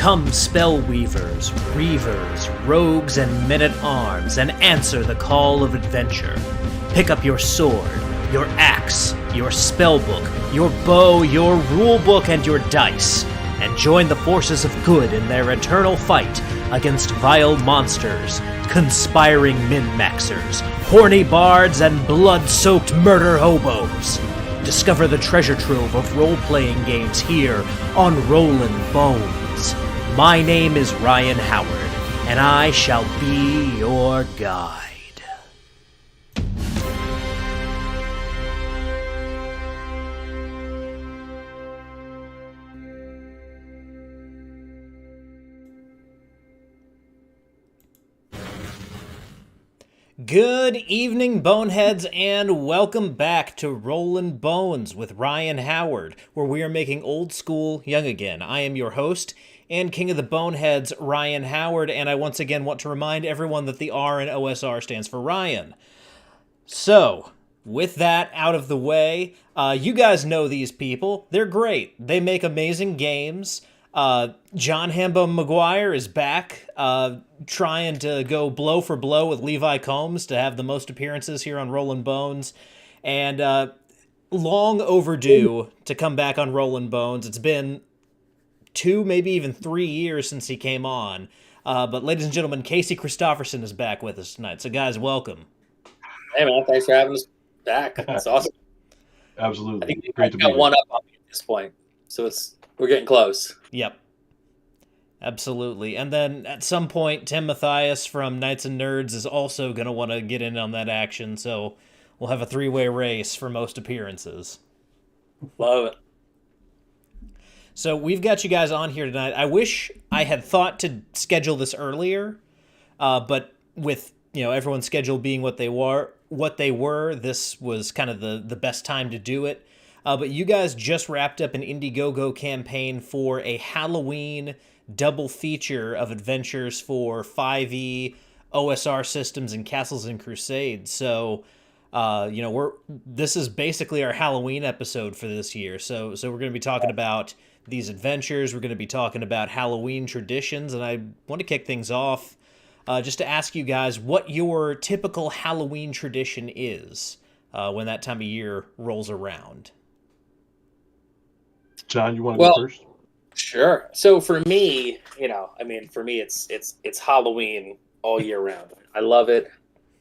Come, spell weavers, reavers, rogues, and men-at-arms, and answer the call of adventure. Pick up your sword, your axe, your spellbook, your bow, your rulebook, and your dice, and join the forces of good in their eternal fight against vile monsters, conspiring min-maxers, horny bards, and blood-soaked murder hobos. Discover the treasure trove of role-playing games here on Rollin' Bones. My name is Ryan Howard, and I shall be your guide. Good evening, Boneheads, and welcome back to Rollin' Bones with Ryan Howard, where we are making old school young again. I am your host and King of the Boneheads, Ryan Howard, and I once again want to remind everyone that the R in OSR stands for Ryan. So, with that out of the way, you guys know these people. They're great. They make amazing games. John Hambone McGuire is back, trying to go blow for blow with Levi Combs to have the most appearances here on Rollin' Bones, and long overdue to come back on Rollin' Bones. It's been 2, maybe even 3 years since he came on, but ladies and gentlemen, Casey Christofferson is back with us tonight, so guys, welcome. Hey man, thanks for having us back. That's awesome. Absolutely. I think Great to be got here. one up on me at this point, so we're getting close. Yep. Absolutely. And then at some point, Tim Mathias from Knights and Nerds is also going to want to get in on that action, so we'll have a 3-way race for most appearances. Love it. So we've got you guys on here tonight. I wish I had thought to schedule this earlier, but with everyone's schedule being what they were, this was kind of the best time to do it. But you guys just wrapped up an Indiegogo campaign for a Halloween double feature of adventures for 5e, OSR systems, and Castles and Crusades. So, this is basically our Halloween episode for this year. So we're going to be talking about these adventures. We're going to be talking about Halloween traditions, and I want to kick things off just to ask you guys what your typical Halloween tradition is when that time of year rolls around. John, you want to go first? Sure. So for me, it's Halloween all year round. I love it.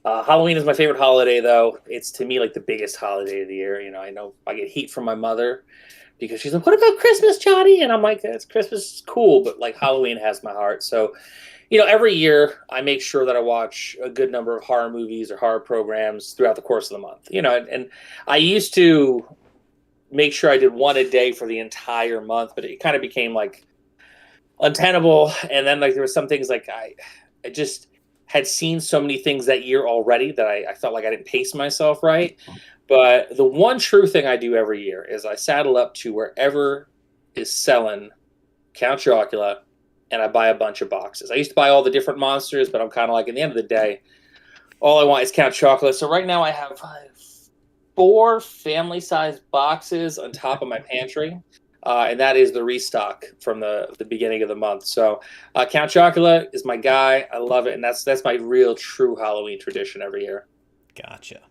Halloween is my favorite holiday, though. It's to me like the biggest holiday of the year. I know I get heat from my mother because she's like, "What about Christmas, Johnny?" And I'm like, "It's Christmas is cool, but like Halloween has my heart." So, every year I make sure that I watch a good number of horror movies or horror programs throughout the course of the month. And I used to make sure I did one a day for the entire month, but it kind of became like untenable. And then like there were some things like I just had seen so many things that year already that I felt like I didn't pace myself right. But the one true thing I do every year is I saddle up to wherever is selling Count Chocula and I buy a bunch of boxes. I used to buy all the different monsters, but I'm kind of like, at the end of the day, all I want is Count Chocula. So right now I have 4 family-sized boxes on top of my pantry, and that is the restock from the beginning of the month. So Count Chocula is my guy. I love it, and that's my real, true Halloween tradition every year. Gotcha.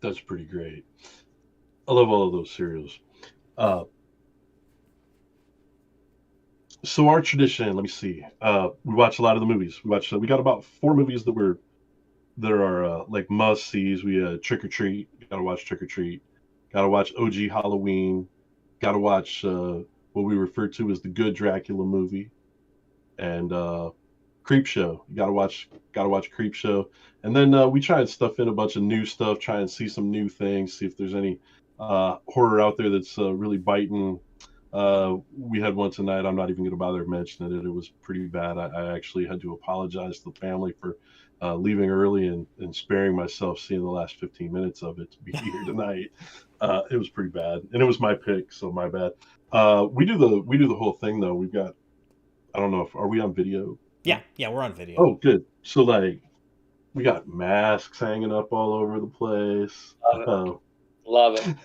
That's pretty great. I love all of those cereals. So our tradition, let me see. We watch a lot of the movies. We got about 4 movies that are like must-sees. We Trick or Treat. Gotta watch Trick or Treat. Gotta watch OG Halloween. Gotta watch what we refer to as the Good Dracula movie, and Creep Show. You gotta watch Creep Show. And then we try and stuff in a bunch of new stuff. Try and see some new things. See if there's any horror out there that's really biting. We had one tonight. I'm not even going to bother mentioning it. It was pretty bad. I actually had to apologize to the family for leaving early and sparing myself seeing the last 15 minutes of it to be here tonight. It was pretty bad, and it was my pick, so my bad. We do the whole thing though. We've got, I don't know, are we on video? Yeah, we're on video. Oh, good. So like, we got masks hanging up all over the place. Love it.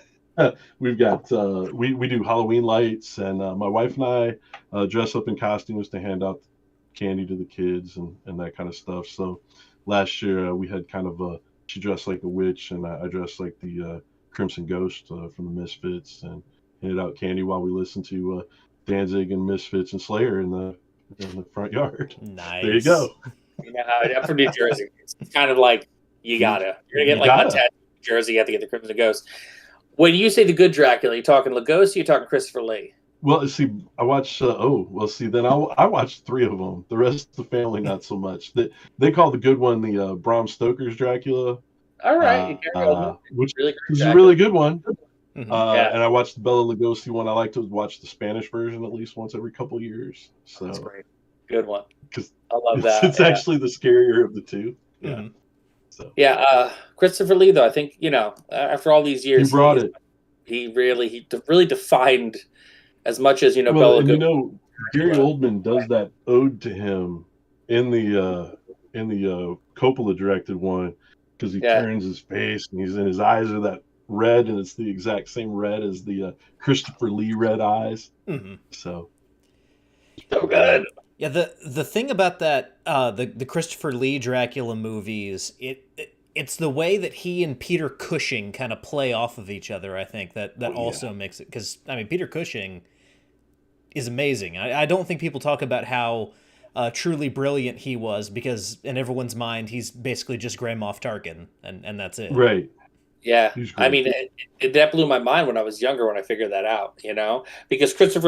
we've got we do Halloween lights, and my wife and I dress up in costumes to hand out candy to the kids and that kind of stuff. So last year we had kind of she dressed like a witch, and I dressed like the Crimson Ghost from the Misfits, and handed out candy while we listened to Danzig and Misfits and Slayer in the front yard. Nice. There you go. You know how I'm from New Jersey. It's kind of like you're gonna get like a tattoo in New Jersey. You have to get the Crimson Ghost. When you say the good Dracula, you talking Lugosi? You talking Christopher Lee? Well, see, I watched. Then I watched 3 of them. The rest of the family, not so much. They call the good one the Bram Stoker's Dracula. All right, which really is a really good one. Mhm. And I watched the Bela Lugosi one. I like to watch the Spanish version at least once every couple years. So that's great. Good one. Because I love that. It's actually the scarier of the two. Yeah. Mhm. So Christopher Lee, though, I think after all these years, he brought it. He really defined as much as Well, Bela and Lugosi. Gary Oldman does that ode to him in the Coppola directed one, because he turns his face and his eyes are that red, and it's the exact same red as the Christopher Lee red eyes. Mm-hmm. So good. Yeah, the thing about that the Christopher Lee Dracula movies, it's the way that he and Peter Cushing kind of play off of each other. I think that also makes it, because I mean Peter Cushing is amazing. I don't think people talk about how truly brilliant he was, because in everyone's mind he's basically just Grand Moff Tarkin, and that's it. Right. Yeah, I mean, that blew my mind when I was younger when I figured that out. Because Peter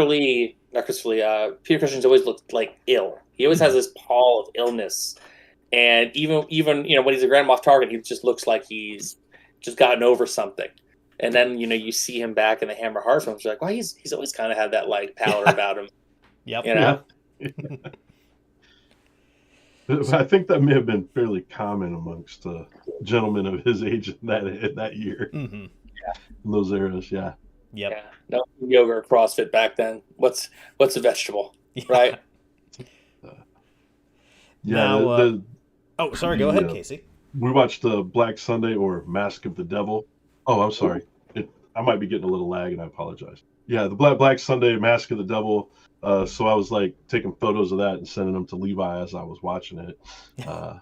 Cushing's always looked like ill. He always has this pall of illness, and even when he's a Grand Moff Tarkin, he just looks like he's just gotten over something. And then you see him back in the Hammer Heart films, you're like, well, he's always kind of had that like pallor about him. Yep. Yeah. I think that may have been fairly common amongst gentlemen of his age in that year. Mm-hmm. Yeah. In those eras, yeah. Yep. Yeah. No yoga or CrossFit back then. What's a vegetable, right? Now, sorry. Go ahead, Casey. We watched Black Sunday, or Mask of the Devil. Oh, I'm sorry. I might be getting a little lag, and I apologize. Yeah, the Black Sunday, Mask of the Devil. So I was like taking photos of that and sending them to Levi as I was watching it. And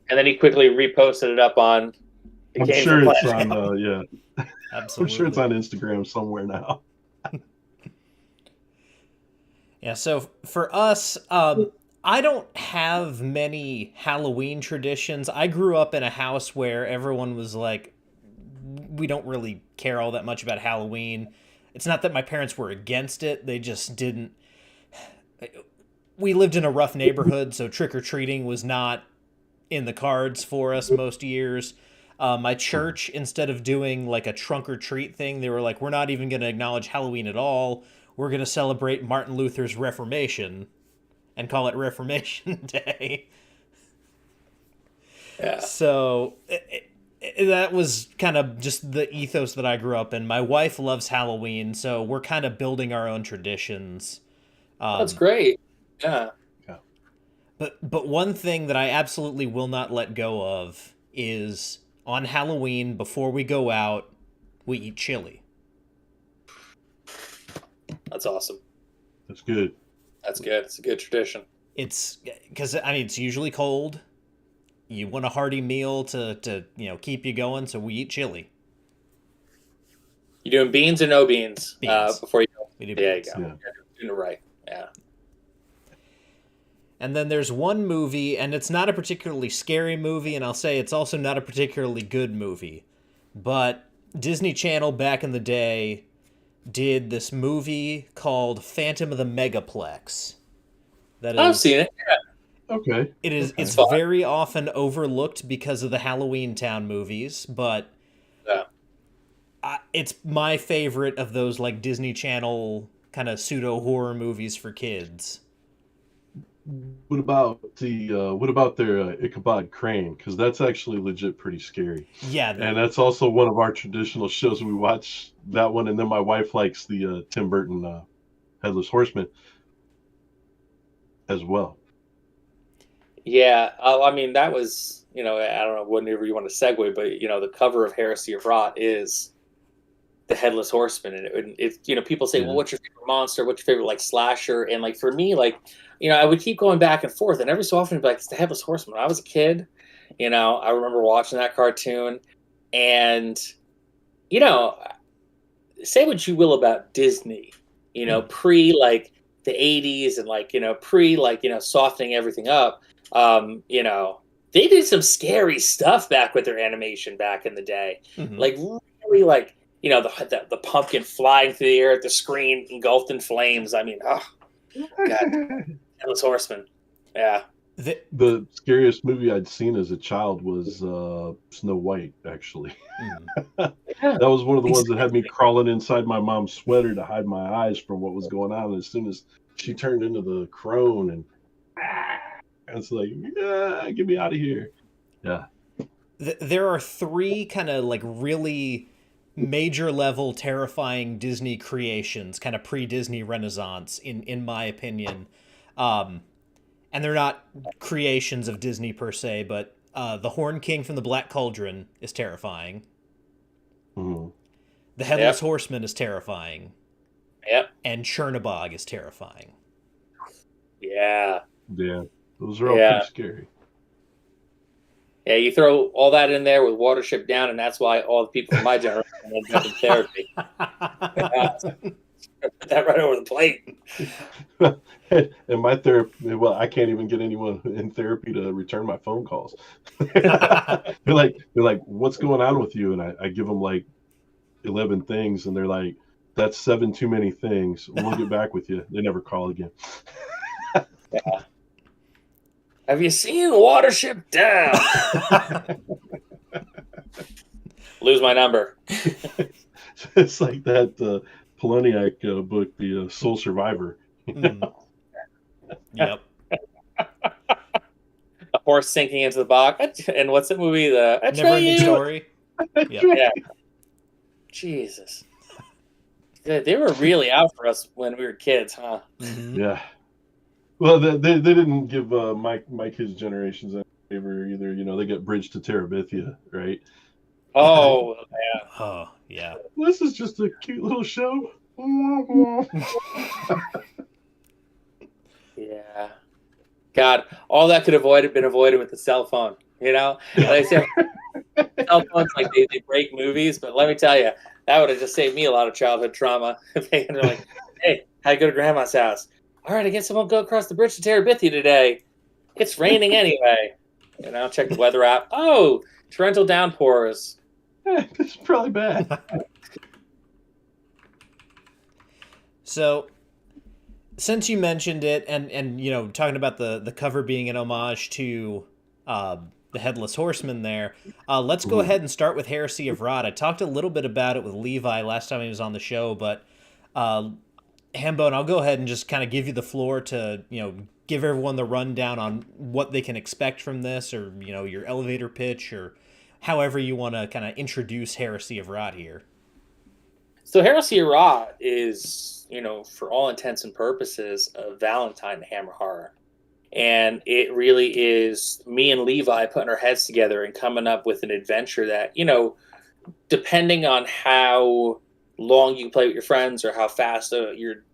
then he quickly reposted it up on. I'm sure it's on. Absolutely. I'm sure it's on Instagram somewhere now. Yeah. So for us, I don't have many Halloween traditions. I grew up in a house where everyone was like, we don't really care all that much about Halloween. It's not that my parents were against it. They just didn't. We lived in a rough neighborhood, so trick-or-treating was not in the cards for us most years. My church, instead of doing like a trunk-or-treat thing, they were like, we're not even going to acknowledge Halloween at all. We're going to celebrate Martin Luther's Reformation and call it Reformation Day. Yeah. So that was kind of just the ethos that I grew up in. My wife loves Halloween, so we're kind of building our own traditions. That's great. Yeah. But one thing that I absolutely will not let go of is on Halloween, before we go out, we eat chili. That's awesome. That's good. That's good. It's a good tradition. It's because it's usually cold. You want a hearty meal to keep you going, so we eat chili. You doing beans or no beans? Before you go? We do beans. Yeah, you go. Yeah. You're doing it right. Yeah. And then there's one movie, and it's not a particularly scary movie, and I'll say it's also not a particularly good movie. But Disney Channel back in the day did this movie called Phantom of the Megaplex. I've seen it. Yeah. Okay. It's very often overlooked because of the Halloween Town movies, but it's my favorite of those like Disney Channel kind of pseudo horror movies for kids. What about their Ichabod Crane? Because that's actually legit pretty scary. Yeah, and that's also one of our traditional shows. We watch that one, and then my wife likes the Tim Burton Headless Horseman as well. Yeah, I mean that was I don't know whenever you want to segue, but the cover of Heresy of Rot is the Headless Horseman, and people say, well, what's your favorite monster? What's your favorite like slasher? And like for me, like I would keep going back and forth, and every so often, I'd be like, it's the Headless Horseman. When I was a kid, I remember watching that cartoon, and say what you will about Disney, pre like the 80s and like pre like softening everything up. They did some scary stuff back with their animation back in the day, like really like the pumpkin flying through the air at the screen engulfed in flames. I mean, oh god, Headless Horseman, yeah. The scariest movie I'd seen as a child was Snow White, actually. That was one of the ones that had me crawling inside my mom's sweater to hide my eyes from what was going on. As soon as she turned into the crone, and it's like, get me out of here. Yeah. There are three kind of like really major level terrifying Disney creations, kind of pre-Disney Renaissance, in my opinion. And they're not creations of Disney per se, but the Horn King from the Black Cauldron is terrifying. Mm-hmm. The Headless Horseman is terrifying. Yep. And Chernobog is terrifying. Yeah. Yeah. Those are all pretty scary. Yeah, you throw all that in there with Watership Down, and that's why all the people from my generation ended up in therapy. Put that right over the plate. And my therapy, well, I can't even get anyone in therapy to return my phone calls. they're like, what's going on with you? And I give them like 11 things, and they're like, that's 7 too many things. We'll get back with you. They never call again. Yeah. Have you seen Watership Down? Lose my number. It's like that Poloniak book, The Soul Survivor. Yep. A horse sinking into the box. And what's the movie? The Never-Ending Story. Yep. Yeah. Jesus. They were really out for us when we were kids, huh? Mm-hmm. Yeah. Well, they didn't give my kids' generations any favor either. They got Bridge to Terabithia, right? Oh, yeah. Oh, yeah. This is just a cute little show. Yeah. God, all that could have been avoided with the cell phone. Like I said, cell phones, like they break movies, but let me tell you, that would have just saved me a lot of childhood trauma. They're like, hey, I go to grandma's house. All right, I guess I won't go across the bridge to Terabithia today. It's raining anyway. Check the weather app. Oh, torrential downpours. It's probably bad. So, since you mentioned it, and talking about the cover being an homage to the Headless Horseman there, let's go ahead and start with Heresy of Rod. I talked a little bit about it with Levi last time he was on the show, but Hambone, I'll go ahead and just kind of give you the floor to, give everyone the rundown on what they can expect from this, or, your elevator pitch, or however you want to kind of introduce Heresy of Rod here. So Heresy of Rod is, for all intents and purposes, a Valentine Hammer horror. And it really is me and Levi putting our heads together and coming up with an adventure that, depending on how long you play with your friends or how fast your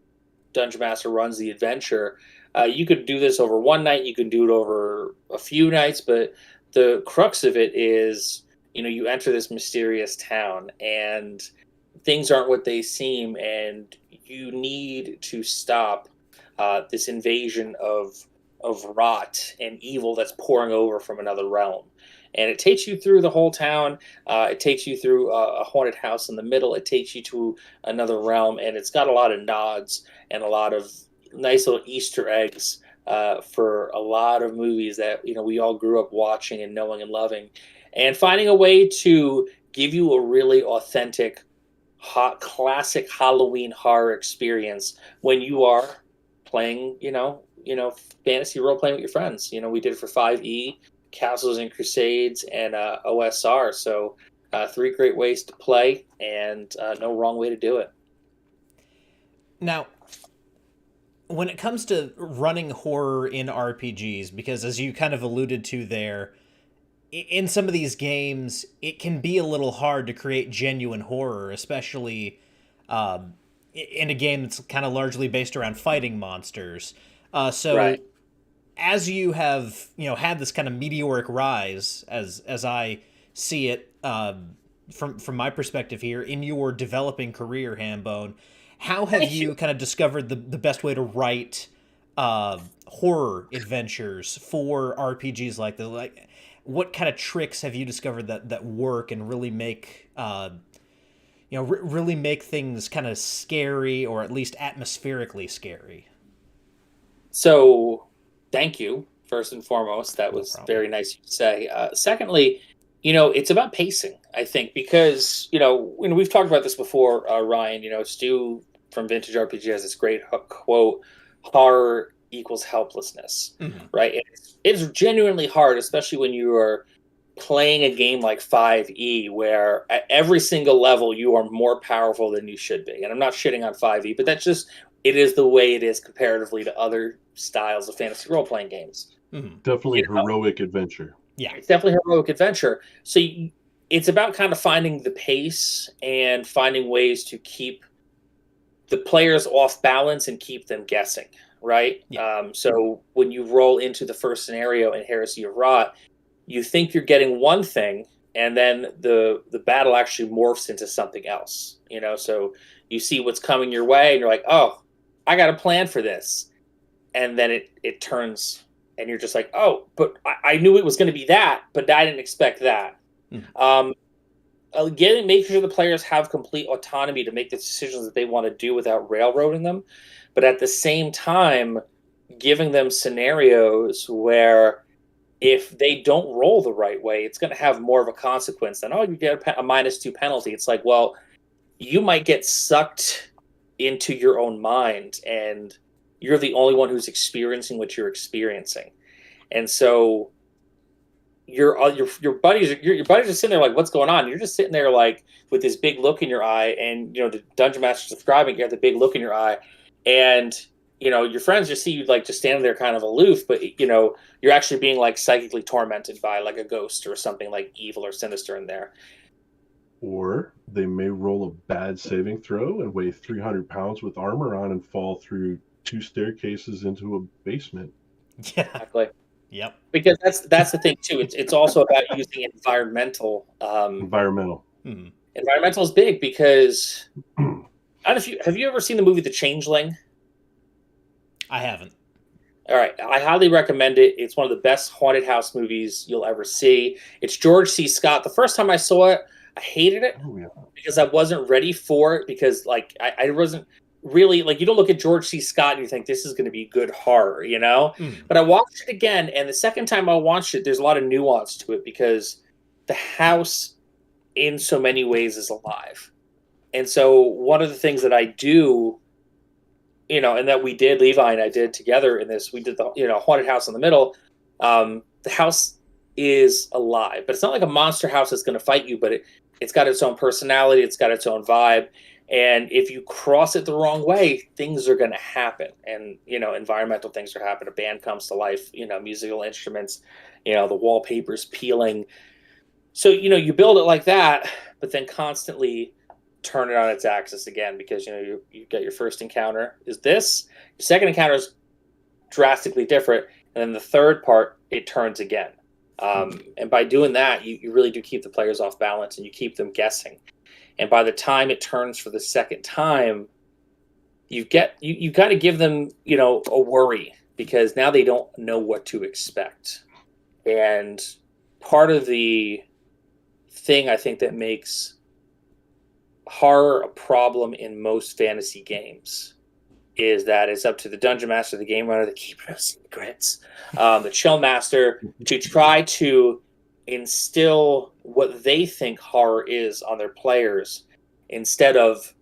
Dungeon Master runs the adventure, you could do this over one night, you can do it over a few nights, but the crux of it is, you enter this mysterious town and things aren't what they seem, and you need to stop this invasion of rot and evil that's pouring over from another realm. And it takes you through the whole town. It takes you through a haunted house in the middle. It takes you to another realm, and it's got a lot of nods and a lot of nice little Easter eggs for a lot of movies that we all grew up watching and knowing and loving, and finding a way to give you a really authentic, classic Halloween horror experience when you are playing, fantasy role playing with your friends. We did it for 5e. Castles and Crusades, and OSR. So 3 great ways to play, and no wrong way to do it. Now, when it comes to running horror in RPGs, because as you kind of alluded to there, in some of these games, it can be a little hard to create genuine horror, especially in a game that's kind of largely based around fighting monsters. So Right. as you have had this kind of meteoric rise, as I see it, from my perspective here in your developing career, Hambone, how have Thank you you. kind of discovered the best way to write horror adventures for RPGs like this? Like, what kind of tricks have you discovered that work and really make really make things kind of scary, or at least atmospherically scary? So, thank you first and foremost. That No was problem. very nice of you to say. Secondly, it's about pacing. I think because when we've talked about this before, Ryan. Stu from Vintage RPG has this great quote: "Horror equals helplessness." Mhm. Right? It's genuinely hard, especially when you are playing a game like 5e, where at every single level you are more powerful than you should be. And I'm not shitting on 5e, but that's just it is the way it is comparatively to other styles of fantasy role playing games. Mhm. Definitely You know, heroic adventure. Yeah. it's definitely heroic adventure. So it's about kind of finding the pace and finding ways to keep the players off balance and keep them guessing, right? Yeah. So when you roll into the first scenario in Heresy of Rot, you think you're getting one thing, and then the battle actually morphs into something else. So you see what's coming your way, and you're like, oh, I got a plan for this, and then it turns, and you're just like, oh, but I knew it was going to be that, but I didn't expect that. Mhm. Again, making sure the players have complete autonomy to make the decisions that they want to do without railroading them, but at the same time, giving them scenarios where if they don't roll the right way, it's going to have more of a consequence than, oh, you get a -2 penalty. It's like, well, you might get sucked into your own mind, and you're the only one who's experiencing what you're experiencing. And so your buddies your buddies are sitting there like, what's going on? You're just sitting there like with this big look in your eye, and the dungeon master's describing, you have the big look in your eye, and your friends just see you like just standing there kind of aloof, but you're actually being like psychically tormented by like a ghost or something like evil or sinister in there. Or they may roll a bad saving throw and weigh 300 pounds with armor on and fall through 2 staircases into a basement. Yeah. Exactly. Yep. Because that's the thing too. It's also about using environmental. Environmental. Mhm. Environmental is big because I don't know if you have you ever seen the movie The Changeling? I haven't. All right, I highly recommend it. It's one of the best haunted house movies you'll ever see. It's George C. Scott. The first time I saw it, I hated it Oh, yeah. because I wasn't ready for it, because like I wasn't really like, you don't look at George C. Scott and you think this is going to be good horror, Mhm. But I watched it again, and the second time I watched it, there's a lot of nuance to it because the house in so many ways is alive. And so one of the things that I do, and that we did, Levi and I did together in this, we did the, haunted house in the middle. The house is alive, but it's not like a monster house that's going to fight you, but it's got its own personality. It's got its own vibe. And if you cross it the wrong way, things are going to happen. And, environmental things are happening. A band comes to life, musical instruments, the wallpaper's peeling. So, you build it like that, but then constantly turn it on its axis again, because, you get your first encounter is this, your second encounter is drastically different. And then the third part, it turns again. And by doing that, you really do keep the players off balance, and you keep them guessing. And by the time it turns for the second time, you got to give them, a worry, because now they don't know what to expect. And part of the thing I think that makes horror a problem in most fantasy games is that it's up to the dungeon master, the game runner, the keeper of secrets, the chill master, to try to instill what they think horror is on their players, instead of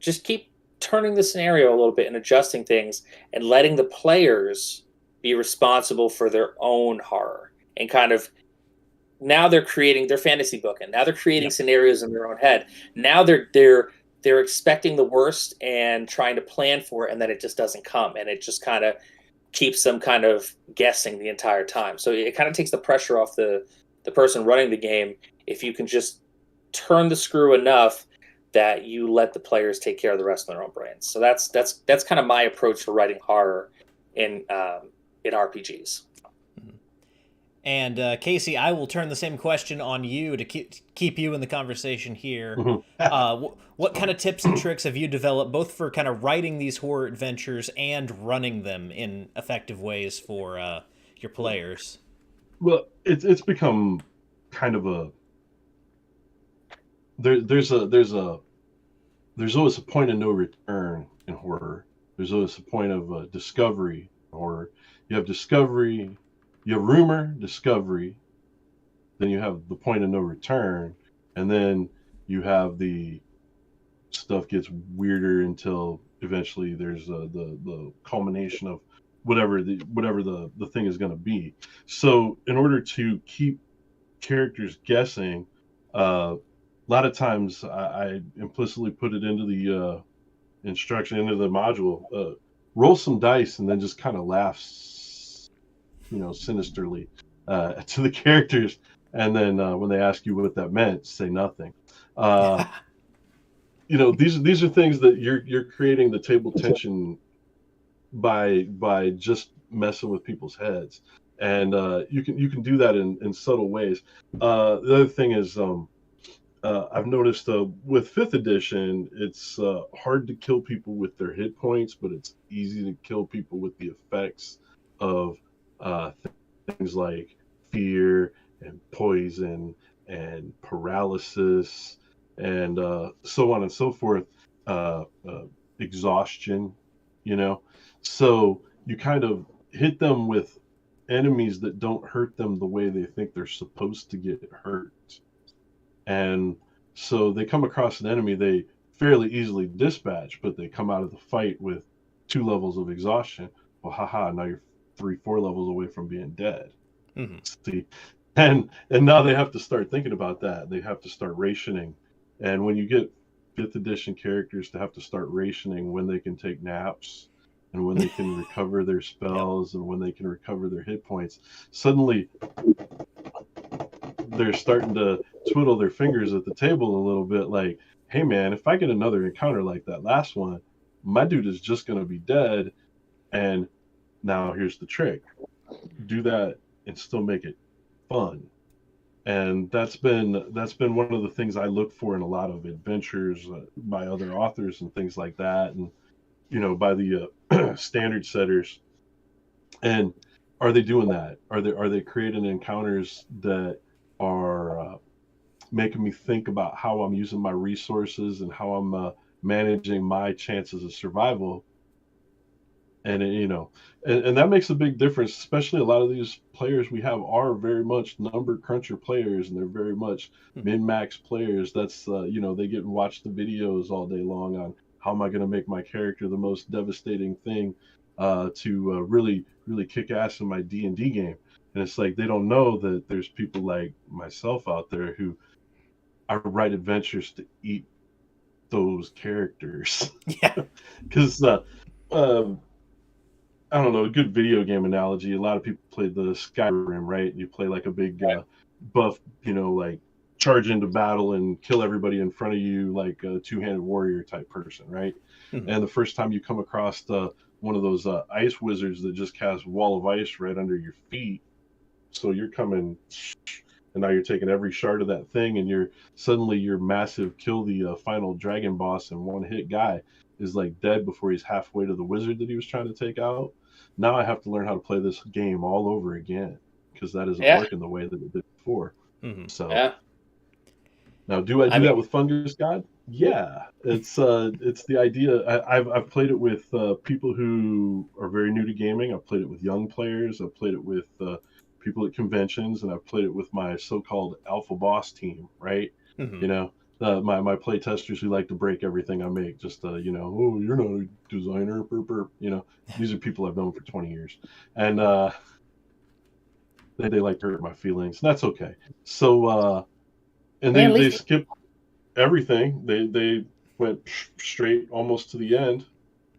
just keep turning the scenario a little bit and adjusting things and letting the players be responsible for their own horror. And kind of, now they're creating their fantasy book, and now they're creating Yep. scenarios in their own head. Now they're expecting the worst and trying to plan for it, and then it just doesn't come, and it just kind of keeps them kind of guessing the entire time. So it kind of takes the pressure off the the person running the game if you can just turn the screw enough that you let the players take care of the rest of their own brains. So that's kind of my approach to writing horror in RPGs. And Casey, I will turn the same question on you to keep you in the conversation here. What kind of tips and tricks have you developed, both for kind of writing these horror adventures and running them in effective ways for your players? Well, it's become kind of a there's always a point of no return in horror. There's always a point of discovery in horror. You have discovery, you have rumor, discovery, then you have the point of no return, and then you have the stuff gets weirder until eventually there's the culmination of whatever the thing is going to be. So in order to keep characters guessing, a lot of times I implicitly put it into the instruction, into the module, roll some dice and then just kind of laughs, sinisterly to the characters, and then when they ask you what that meant, say nothing. These are things that you're creating the table tension by just messing with people's heads, and you can do that in subtle ways. The other thing is, I've noticed with 5th edition, it's hard to kill people with their hit points, but it's easy to kill people with the effects of things like fear and poison and paralysis and so on and so forth, exhaustion, So you kind of hit them with enemies that don't hurt them the way they think they're supposed to get hurt. And so they come across an enemy they fairly easily dispatch, but they come out of the fight with 2 levels of exhaustion. Well, haha, now you're 3-4 levels away from being dead. Mm-hmm. See, and now they have to start thinking about that. They have to start rationing. And when you get 5th edition characters to have to start rationing when they can take naps and when they can recover their spells and when they can recover their hit points, suddenly they're starting to twiddle their fingers at the table a little bit, like, hey man, if I get another encounter like that last one, my dude is just going to be dead. And now here's the trick: do that and still make it fun. And that's been one of the things I look for in a lot of adventures by other authors and things like that, and by the standard setters. And are they doing that? Are they creating encounters that are making me think about how I'm using my resources and how I'm managing my chances of survival? And and that makes a big difference, especially a lot of these players we have are very much number cruncher players, and they're very much min-max players. That's they get and watch the videos all day long on how am I going to make my character the most devastating thing to really kick ass in my D&D game. And it's like they don't know that there's people like myself out there who I write adventures to eat those characters. Yeah. Because I don't know, a good video game analogy. A lot of people play the Skyrim, right? You play like a big buff, like charge into battle and kill everybody in front of you like a two-handed warrior type person, right? Mm-hmm. And the first time you come across one of those ice wizards that just casts wall of ice right under your feet, so you're coming, and now you're taking every shard of that thing, and you're suddenly your massive kill the final dragon boss and one-hit guy is like dead before he's halfway to the wizard that he was trying to take out. Now I have to learn how to play this game all over again because that isn't working the way that it did before. Mm-hmm. So now, do I do that with Fungus God? Yeah, it's the idea. I've played it with people who are very new to gaming. I've played it with young players. I've played it with people at conventions, and I've played it with my so-called alpha boss team. Right? Mm-hmm. My play testers who like to break everything I make, just oh, you're not a designer, burp, burp. These are people I've known for 20 years, and they like to hurt my feelings, and that's okay. So and they skipped everything. They went straight almost to the end,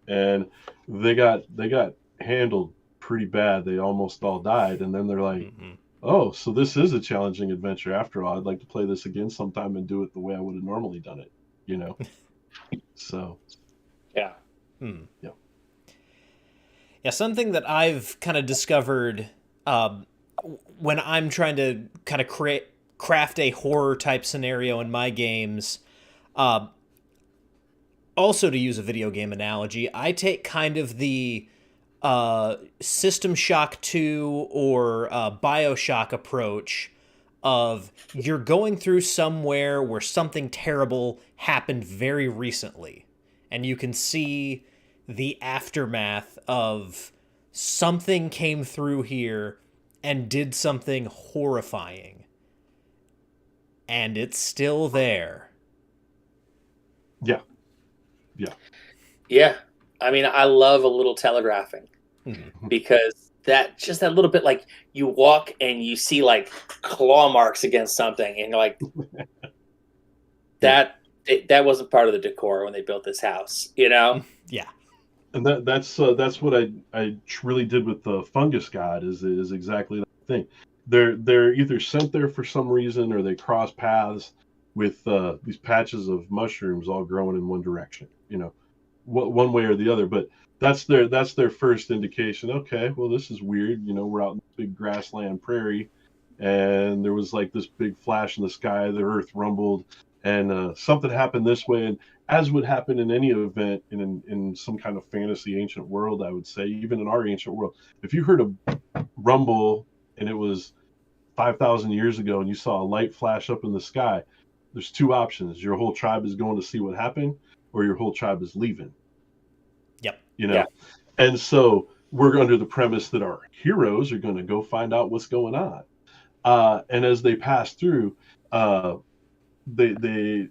and they got handled pretty bad. They almost all died, and then they're like, oh, so this is a challenging adventure after all. I'd like to play this again sometime and do it the way I would have normally done it, you know? So, Yeah. Hmm. yeah. Yeah, something that I've kind of discovered when I'm trying to kind of craft a horror type scenario in my games. Uh, Also, to use a video game analogy, I take kind of the System Shock 2 or Bioshock approach of you're going through somewhere where something terrible happened very recently, and you can see the aftermath of something came through here and did something horrifying, and it's still there. Yeah. Yeah. Yeah. I mean, I love a little telegraphing Mhm. because that little bit, like you walk and you see like claw marks against something, and you're like, Yeah. that wasn't part of the decor when they built this house, you know? Yeah. And that's what really did with the fungus god is exactly that thing. They're either sent there for some reason or they cross paths with these patches of mushrooms all growing in one direction. One way or the other. But that's their first indication. Okay, well this is weird. We're out in this big grassland prairie, and there was like this big flash in the sky. The earth rumbled, and something happened this way. And as would happen in any event in some kind of fantasy ancient world, I would say, even in our ancient world, if you heard a rumble and it was 5,000 years ago and you saw a light flash up in the sky, there's two options. Your whole tribe is going to see what happened, or your whole tribe is leaving. Yep. You Yeah. know, and so we're under the premise that our heroes are going to go find out what's going on. And as they pass through, uh, they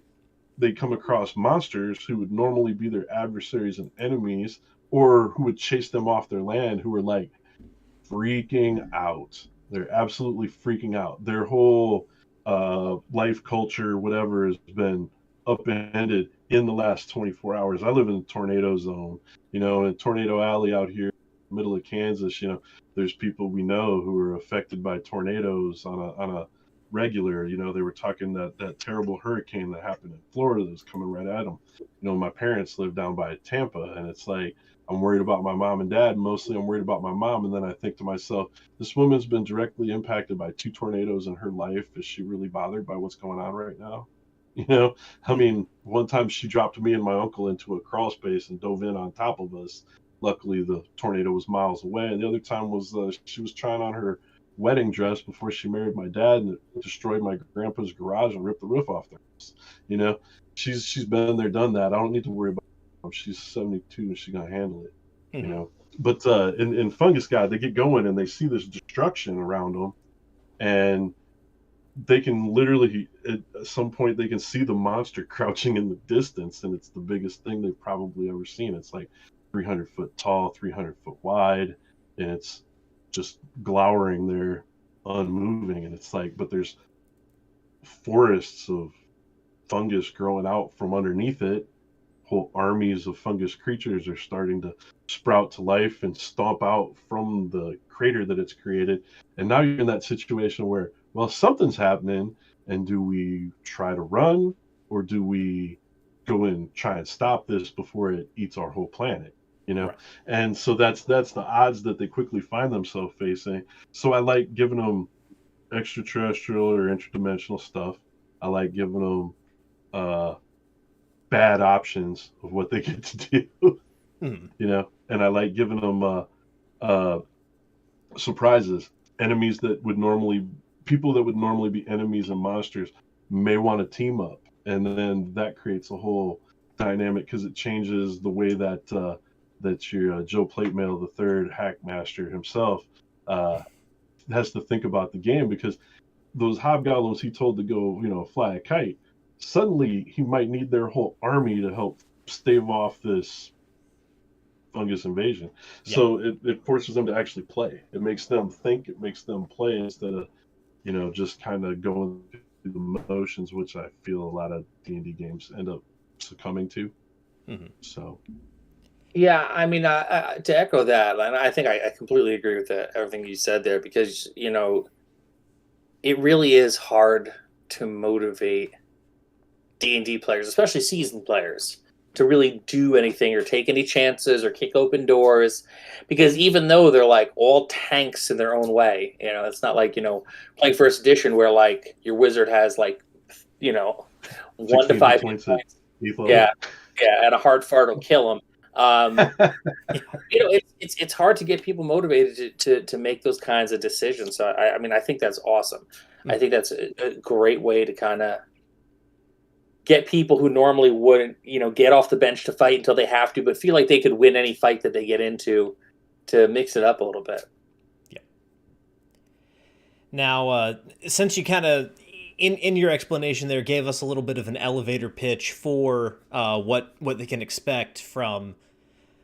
they come across monsters who would normally be their adversaries and enemies, or who would chase them off their land, who are like freaking out. They're absolutely freaking out. Their whole life, culture, whatever, has been upended in the last 24 hours. I live in a tornado zone, in a tornado alley out here in the middle of Kansas. There's people we know who are affected by tornadoes on a regular. They were talking that terrible hurricane that happened in Florida that's coming right at them. My parents live down by Tampa, and it's like I'm worried about my mom and dad. Mostly I'm worried about my mom. And then I think to myself, this woman's been directly impacted by two tornadoes in her life. Is she really bothered by what's going on right now? I mean, one time she dropped me and my uncle into a crawl space and dove in on top of us. Luckily, the tornado was miles away. And the other time was she was trying on her wedding dress before she married my dad, and it destroyed my grandpa's garage and ripped the roof off their house. You know, she's been there, done that. I don't need to worry about her. She's 72 and she's gonna handle it. You Mhm. know, but in Fungus God, they get going and they see this destruction around them, and they can literally at some point they can see the monster crouching in the distance, and it's the biggest thing they've probably ever seen. It's like 300-foot tall, 300-foot wide, and it's just glowering there, unmoving. And it's like, but there's forests of fungus growing out from underneath it. Whole armies of fungus creatures are starting to sprout to life and stomp out from the crater that it's created. And now you're in that situation where, well, something's happening. And do we try to run, or do we go and try and stop this before it eats our whole planet? Right. And so that's the odds that they quickly find themselves facing. So I like giving them extraterrestrial or interdimensional stuff. I like giving them uh, bad options of what they get to do, Mhm. and I like giving them uh, surprises. Enemies that would normally, people that would normally be enemies and monsters may want to team up, and then that creates a whole dynamic because it changes the way that your Joe Platemail the third Hackmaster himself uh, has to think about the game, because those hobgoblins he told to go, fly a kite, suddenly he might need their whole army to help stave off this fungus invasion. Yep. So it forces them to actually play. It makes them think, it makes them play instead of, just kind of going through the motions, which I feel a lot of D&D games end up succumbing to. Mhm. So, Yeah, I mean, to echo that, and I think I completely agree with everything you said there, because it really is hard to motivate D&D players, especially seasoned players, to really do anything or take any chances or kick open doors, because even though they're like all tanks in their own way, it's not like playing first edition where like your wizard has like 1 to 5 hit points at points. eighth level. Yeah, and a hard fart will kill them. It's hard to get people motivated to make those kinds of decisions. So I mean, I think that's awesome. I think that's a great way to kind of get people who normally wouldn't, get off the bench to fight until they have to, but feel like they could win any fight that they get into, to mix it up a little bit. Yeah. Now, since you kind of, in your explanation there, gave us a little bit of an elevator pitch for what they can expect from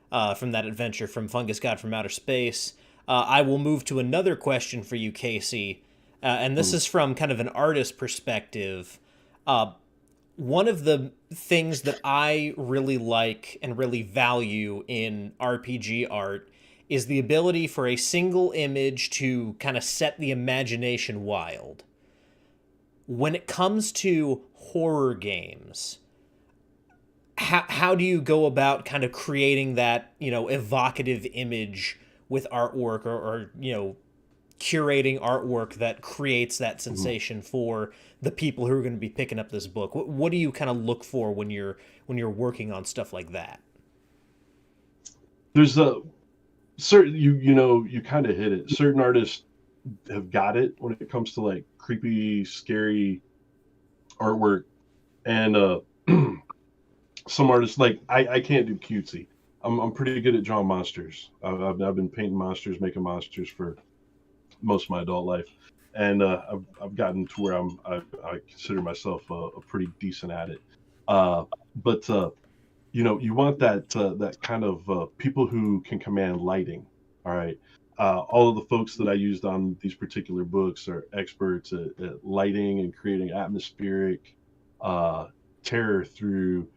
that adventure from Fungus God from Outer Space, I will move to another question for you, Casey, and this is from kind of an artist perspective. One of the things that I really like and really value in RPG art is the ability for a single image to kind of set the imagination wild. When it comes to horror games, how do you go about kind of creating that, evocative image with artwork or curating artwork that creates that sensation for the people who are going to be picking up this book? What do you kind of look for when you're working on stuff like that? There's a certain, you kind of hit it. Certain artists have got it when it comes to like creepy, scary artwork, and some artists, like I can't do cutesy. I'm pretty good at drawing monsters. I've been painting monsters, making monsters for most of my adult life, and I've gotten to where I consider myself a pretty decent at it. But you want that kind of people who can command lighting. All right. All of the folks that I used on these particular books are experts at lighting and creating atmospheric terror through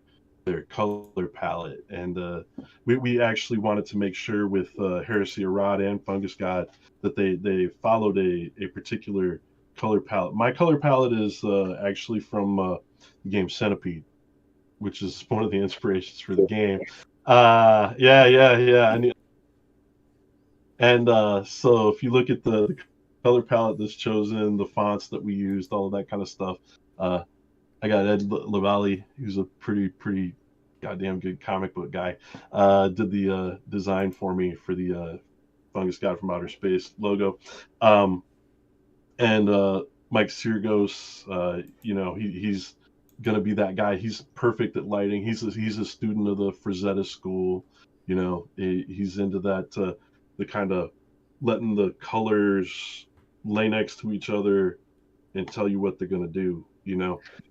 their color palette. And we actually wanted to make sure with Heresy of Rod and Fungus God that they followed a particular color palette. My color palette is actually from the game Centipede, which is one of the inspirations for the game. Yeah. And so if you look at the color palette that's chosen, the fonts that we used, all of that kind of stuff, I got Ed Lavallee, who's a pretty goddamn good comic book guy, did the design for me for the Fungus God from Outer Space logo. And Mike Sirgos, he's gonna be that guy. He's perfect at lighting. He's a student of the Frazetta school. He's into that. The kind of letting the colors lay next to each other and tell you what they're going to do,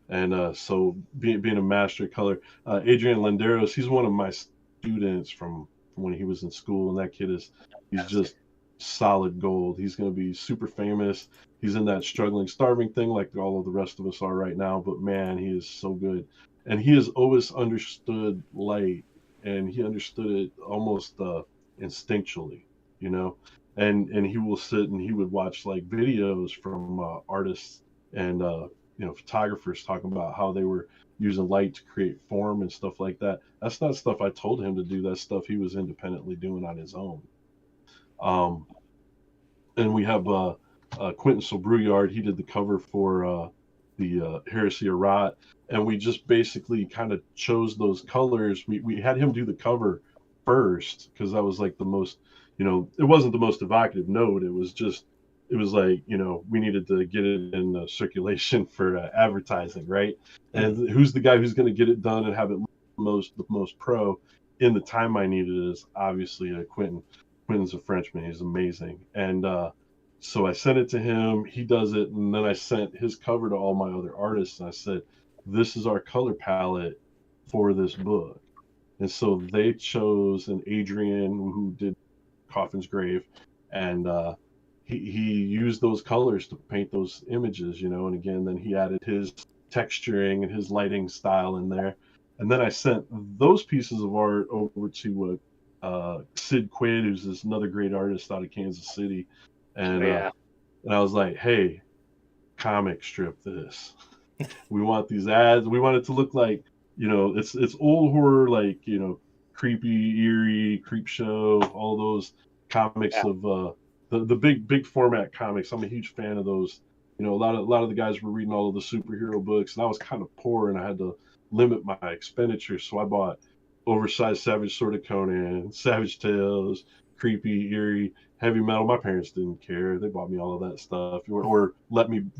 and so being a master of color. Adrian Landeros, he's one of my students from when he was in school, and that kid he's just solid gold. He's going to be super famous. He's in that struggling, starving thing like all of the rest of us are right now, but man, he is so good. And he has always understood light, and he understood it almost instinctually, and he will sit and he would watch like videos from artists and photographers talking about how they were using light to create form and stuff like that. That's not stuff I told him to do. That's stuff he was independently doing on his own. And we have Quentin Sobrouillard. He did the cover for the Heresy of Rot, and we just basically kind of chose those colors. We had him do the cover first because that was like the most, it wasn't the most evocative note. It was like, we needed to get it in circulation for advertising, right? And who's the guy who's going to get it done and have it the most pro in the time I needed is obviously Quentin. Quentin's a Frenchman. He's amazing. And so I sent it to him. He does it. And then I sent his cover to all my other artists. And I said, this is our color palette for this book. And so they chose an Adrian who did Coffin's Grave. And he used those colors to paint those images, and again, then he added his texturing and his lighting style in there. And then I sent those pieces of art over to Sid Quaid, who's another great artist out of Kansas City. And and I was like, hey, comic strip this. We want these ads. We want it to look like, it's old horror, like, creepy, eerie, creep show, all those comics of the big format comics. I'm a huge fan of those. A lot of the guys were reading all of the superhero books, and I was kind of poor, and I had to limit my expenditure, so I bought oversized Savage Sword of Conan, Savage Tales, creepy, eerie, heavy metal. My parents didn't care. They bought me all of that stuff, or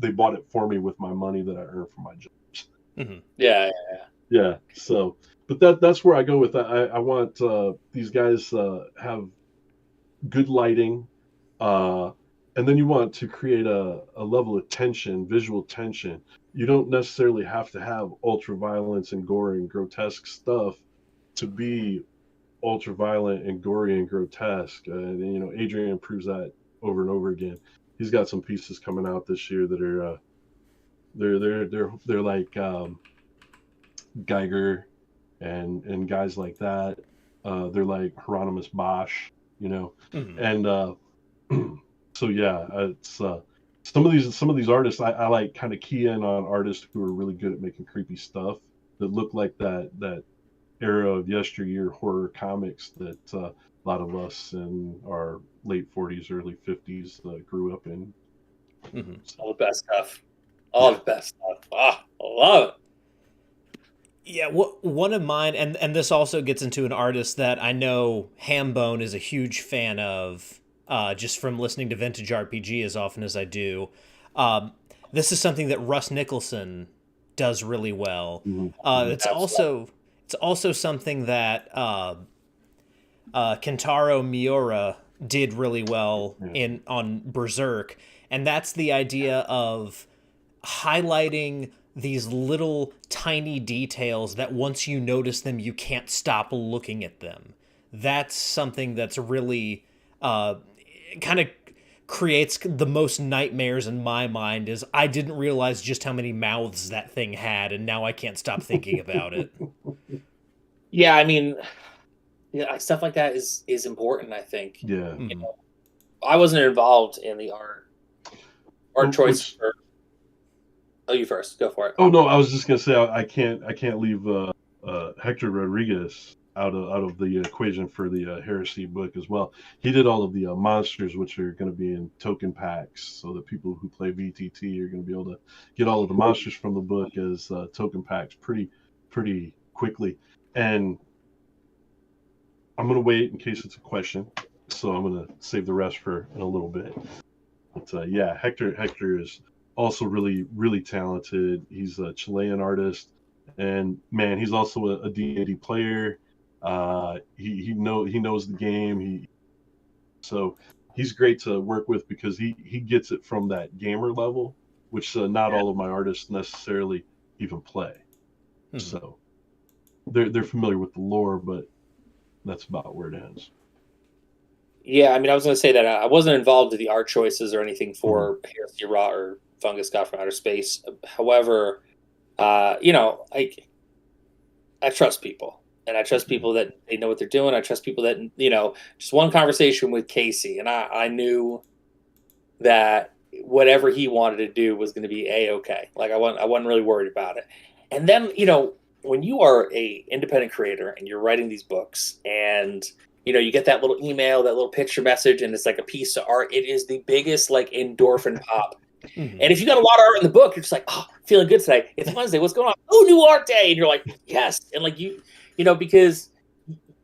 they bought it for me with my money that I earned from my jobs. Mm-hmm. Yeah. So, but that's where I go with that. I want these guys have good lighting, and then you want to create a level of tension, visual tension. You don't necessarily have to have ultra violence and gore and grotesque stuff to be ultra violent and gory and grotesque. And Adrian proves that over and over again. He's got some pieces coming out this year that are they're like Geiger and guys like that. They're like Hieronymus Bosch, Mm-hmm. And so yeah, it's some of these artists I like kind of key in on artists who are really good at making creepy stuff that look like that era of yesteryear horror comics that a lot of us in our late 40s, early 50s grew up in. Mm-hmm. All the best stuff. The best stuff. I love it. Yeah, one of mine, and this also gets into an artist that I know Hambone is a huge fan of, just from listening to Vintage RPG as often as I do. This is something that Russ Nicholson does really well. Mm-hmm. It's also something that Kentaro Miura did really well on Berserk, and that's the idea of highlighting these little tiny details that once you notice them, you can't stop looking at them. That's something that's really kind of creates the most nightmares in my mind. Is I didn't realize just how many mouths that thing had, and now I can't stop thinking about it. Yeah, I mean, stuff like that is important, I think. Yeah. I wasn't involved in the art choice. Oh, you first. Go for it. Oh no, I was just gonna say I can't leave Hector Rodriguez out of the equation for the Heresy book as well. He did all of the monsters, which are going to be in token packs, so that people who play VTT are going to be able to get all of the monsters from the book as token packs pretty quickly. And I'm going to wait in case it's a question, so I'm going to save the rest for in a little bit. But yeah, Hector is also really talented. He's a Chilean artist, and man, he's also a D&D player. He knows the game. So he's great to work with because he gets it from that gamer level, which not all of my artists necessarily even play. Mm-hmm. So they're familiar with the lore, but that's about where it ends. Yeah, I mean, I was going to say that I wasn't involved in the art choices or anything for Heresy Rot or Fungus God from Outer Space. However, I trust people, and I trust people that they know what they're doing. I trust people that, just one conversation with Casey, and I knew that whatever he wanted to do was going to be A-okay. Like I wasn't really worried about it. And then, when you are a independent creator and you're writing these books and you get that little email, that little picture message, and it's like a piece of art. It is the biggest endorphin pop. Mm-hmm. And if you got a lot of art in the book, you're just like, oh, feeling good today. It's Wednesday. What's going on? Oh, new art day. And you're like, yes. And because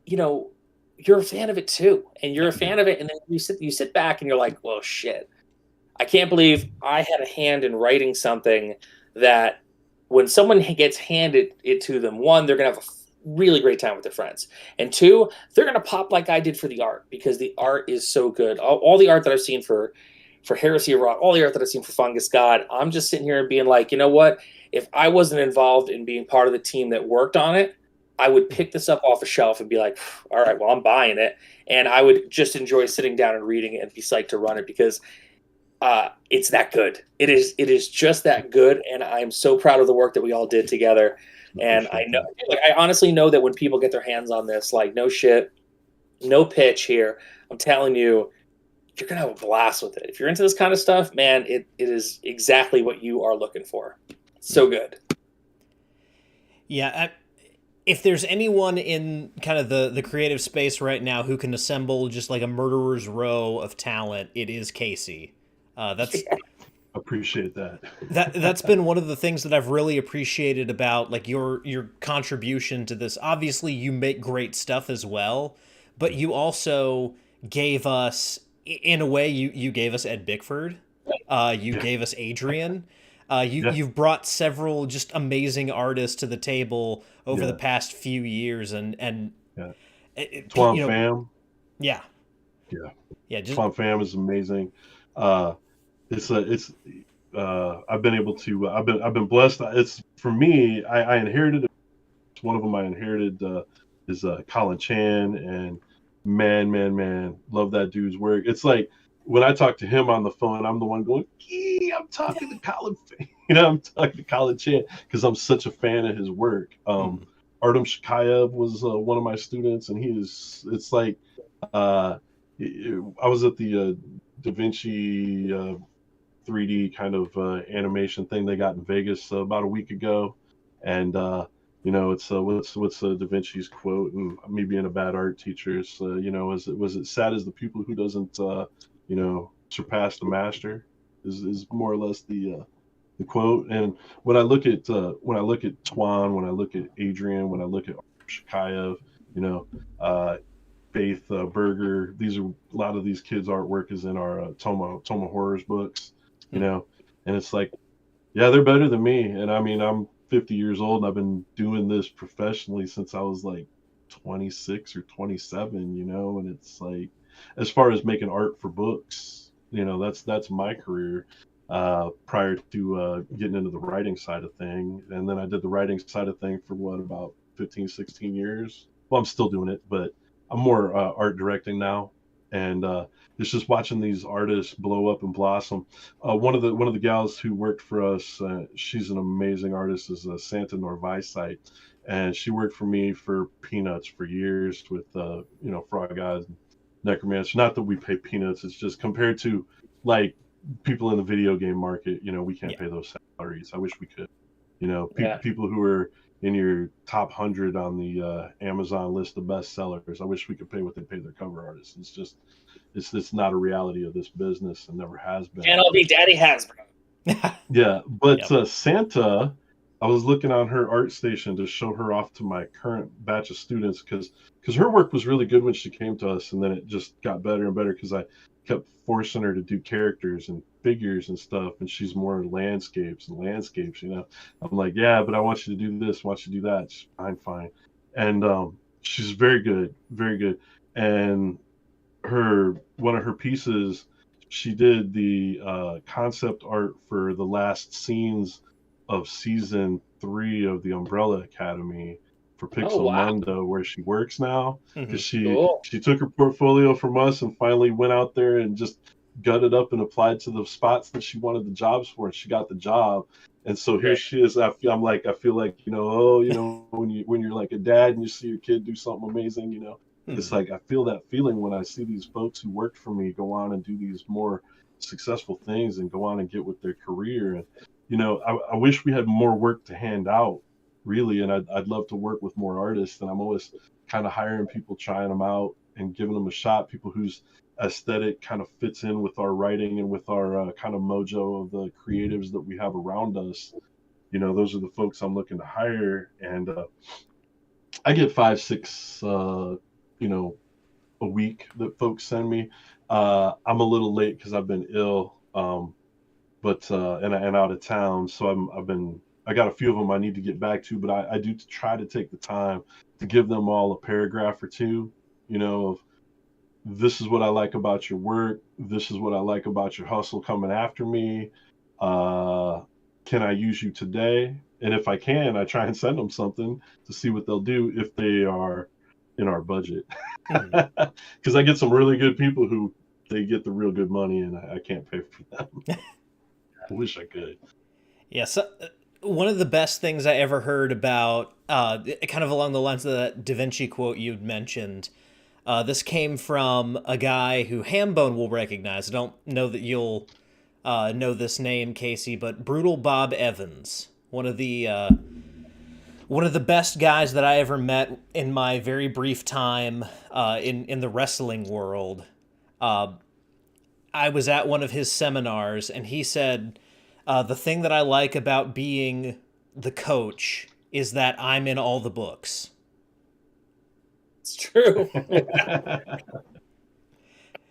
you're a fan of it too, and you're a fan of it, and then you sit back and you're like, well, shit. I can't believe I had a hand in writing something that when someone gets handed it to them, one, they're gonna have a really great time with their friends, and two, they're gonna pop like I did for the art, because the art is so good. All the art that I've seen for Heresy Rock, all the art that I've seen for Fungus God, I'm just sitting here and being like, you know what? If I wasn't involved in being part of the team that worked on it, I would pick this up off a shelf and be like, all right, well, I'm buying it, and I would just enjoy sitting down and reading it and be psyched to run it, because it's that good. It is just that good, and I'm so proud of the work that we all did together. And I know, I honestly know that when people get their hands on this, no shit, no pitch here. I'm telling you, you're gonna have a blast with it. If you're into this kind of stuff, man, it is exactly what you are looking for. So good. Yeah, if there's anyone in kind of the creative space right now who can assemble just like a murderer's row of talent, it is Casey. That's Appreciate that. that's been one of the things that I've really appreciated about like your contribution to this. Obviously, you make great stuff as well, but you also gave us, in a way, you gave us Ed Bickford. You Yeah. gave us Adrian. Yeah. You've brought several just amazing artists to the table over the Yeah. past few years, and Yeah. you Twan know, Pham. yeah, Yeah. yeah, just Twan Pham is amazing. Uh, I've been able to I've been blessed. It's for me. I inherited one of them. I inherited is Colin Chan, and man, love that dude's work. It's like when I talk to him on the phone, I'm the one going, I'm talking to Colin. I'm talking to Colin Chan because I'm such a fan of his work. Artem Shikayev was one of my students, and it's like uh, I was at the Da Vinci 3D kind of animation thing they got in Vegas about a week ago, and it's what's Da Vinci's quote, and me being a bad art teacher, is was it sad as the people who doesn't surpass the master is more or less the quote. And when I look at Twan, when I look at Adrian, when I look at Shikayev, you know, uh, Faith Berger, these are a lot of these kids' artwork is in our Toma Horrors books, and it's like, yeah, they're better than me. And I mean, I'm 50 years old and I've been doing this professionally since I was like 26 or 27, and it's like, as far as making art for books, that's my career prior to getting into the writing side of thing. And then I did the writing side of thing for about 15, 16 years. Well, I'm still doing it, but I'm more art directing now. And it's just watching these artists blow up and blossom. One of the gals who worked for us, she's an amazing artist, is Santa Norvisite, and she worked for me for peanuts for years with Frog Eyes, Necromancer. Not that we pay peanuts; it's just compared to like people in the video game market, we can't pay those salaries. I wish we could. People who are in your top 100 on the Amazon list of bestsellers. I wish we could pay what they pay their cover artists. It's not a reality of this business and never has been. And I'll be Daddy Hasbro. Yeah, but Santa, I was looking on her ArtStation to show her off to my current batch of students because her work was really good when she came to us, and then it just got better and better because I kept forcing her to do characters and figures and stuff, and she's more landscapes. I'm like, yeah, but I want you to do this, I want you to do that. She's fine. And she's very good, very good. And one of her pieces, she did the concept art for the last scenes of season 3 of the Umbrella Academy for Pixelmundo, where she works now, because she took her portfolio from us and finally went out there and just gutted up and applied to the spots that she wanted the jobs for, and she got the job. And so here she is. I feel like when you're like a dad and you see your kid do something amazing, it's like I feel that feeling when I see these folks who worked for me go on and do these more successful things and go on and get with their career. And I wish we had more work to hand out, really, and I'd love to work with more artists. And I'm always kind of hiring people, trying them out and giving them a shot, people whose aesthetic kind of fits in with our writing and with our kind of mojo of the creatives that we have around us. Those are the folks I'm looking to hire. And I get 5, 6 a week that folks send me. I'm a little late because I've been ill, but and out of town, so I got a few of them I need to get back to, but I do try to take the time to give them all a paragraph or two, of this is what I like about your work, this is what I like about your hustle coming after me. Can I use you today? And if I can, I try and send them something to see what they'll do if they are in our budget. Because I get some really good people who they get the real good money, and I can't pay for them. I wish I could. Yeah, so one of the best things I ever heard about, kind of along the lines of that Da Vinci quote you'd mentioned, This came from a guy who Hambone will recognize. I don't know that you'll know this name, Casey, but Brutal Bob Evans, one of the best guys that I ever met in my very brief time in the wrestling world. I was at one of his seminars, and he said, the thing that I like about being the coach is that I'm in all the books. It's true.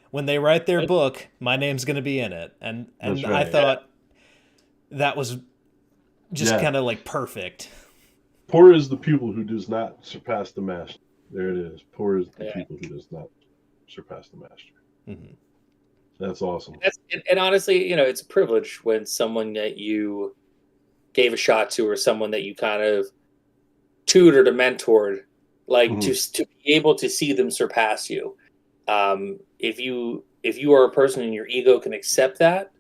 When they write their book, my name's going to be in it. And That's I right. thought that was just kind of like perfect. Poor is the pupil who does not surpass the master. There it is. Poor is the pupil who does not surpass the master. Mm-hmm. That's awesome. And honestly, you know, it's a privilege when someone that you gave a shot to, or someone that you kind of tutored or mentored, like to be able to see them surpass you. If you are a person and your ego can accept that,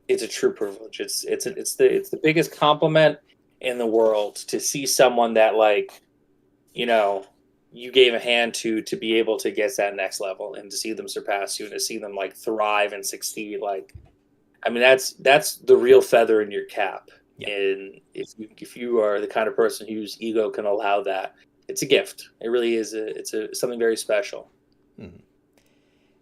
it's a true privilege. It's the biggest compliment in the world to see someone that, like, you know, you gave a hand to be able to get to that next level, and to see them surpass you, and to see them like thrive and succeed. Like, I mean, that's the real feather in your cap. Yeah. And if you are the kind of person whose ego can allow that, it's a gift. It really is. It's something very special. Mm-hmm.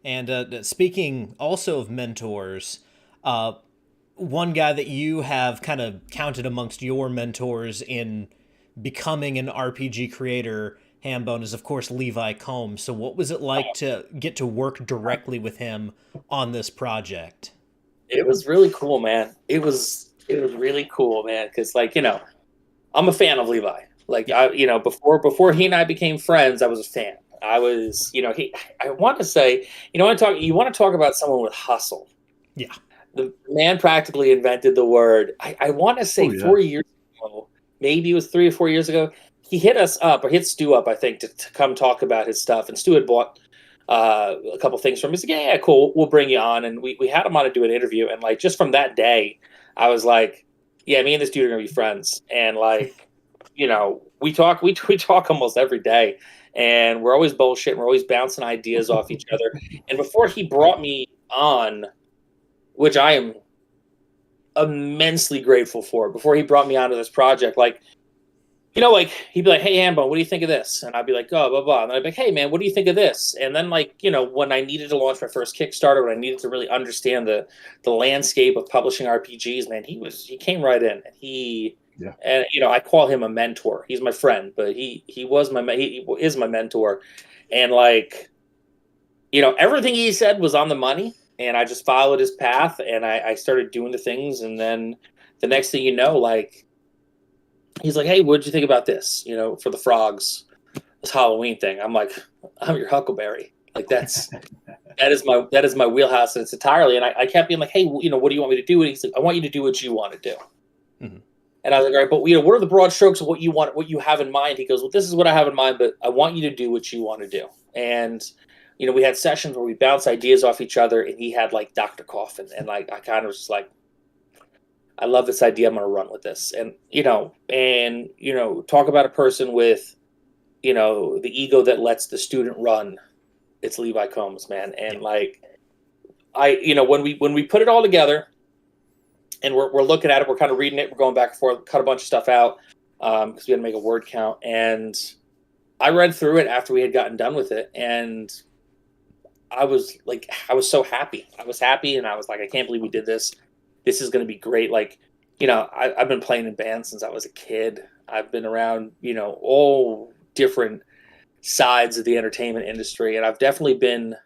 And speaking also of mentors, one guy that you have kind of counted amongst your mentors in becoming an RPG creator, Hambone, is of course Levi Combs. So what was it like to get to work directly with him on this project? It was really cool, man. It was really cool, man. Cause, like, you know, I'm a fan of Levi. Like, before he and I became friends, I was a fan. I was, you know, I want to say, you want to talk about someone with hustle. Yeah. The man practically invented the word. I want to say 4 years ago, maybe it was 3 or 4 years ago, he hit us up, or hit Stu up, I think, to come talk about his stuff. And Stu had bought a couple things from him. He's like, yeah, cool, we'll bring you on. And we had him on to do an interview. And, like, just from that day, I was like, yeah, me and this dude are going to be friends. And, like, you know, we talk almost every day. And we're always bullshitting. We're always bouncing ideas off each other. And before he brought me on, which I am immensely grateful for, before he brought me onto this project, like, you know, like, he'd be like, hey, Hambone, what do you think of this? And I'd be like, oh, blah, blah. And then I'd be like, hey, man, what do you think of this? And then, like, you know, when I needed to launch my first Kickstarter, when I needed to really understand the landscape of publishing RPGs, man, he came right in. And, you know, I call him a mentor. He's my friend, but he is my mentor. And, like, you know, everything he said was on the money. And I just followed his path, and I started doing the things. And then the next thing you know, like, he's like, hey, what'd you think about this? You know, for the frogs, this Halloween thing. I'm like, I'm your Huckleberry. Like, that is my wheelhouse, and it's entirely. And I kept being like, hey, you know, what do you want me to do? And he's like, I want you to do what you want to do. Mm-hmm. And I was like, all right, but, you know, what are the broad strokes of what you have in mind? He goes, well, this is what I have in mind, but I want you to do what you want to do. And, you know, we had sessions where we bounced ideas off each other, and he had, like, Dr. Coffin, and, like, I kind of was just like, I love this idea. I'm going to run with this. And, you know, talk about a person with, you know, the ego that lets the student run. It's Levi Combs, man. And, like, when we put it all together, and we're looking at it, we're kind of reading it, we're going back and forth, cut a bunch of stuff out, because we had to make a word count. And I read through it after we had gotten done with it, and I was so happy. I was happy, and I was like, I can't believe we did this. This is going to be great. Like, you know, I've been playing in bands since I was a kid. I've been around, you know, all different sides of the entertainment industry. And I've definitely been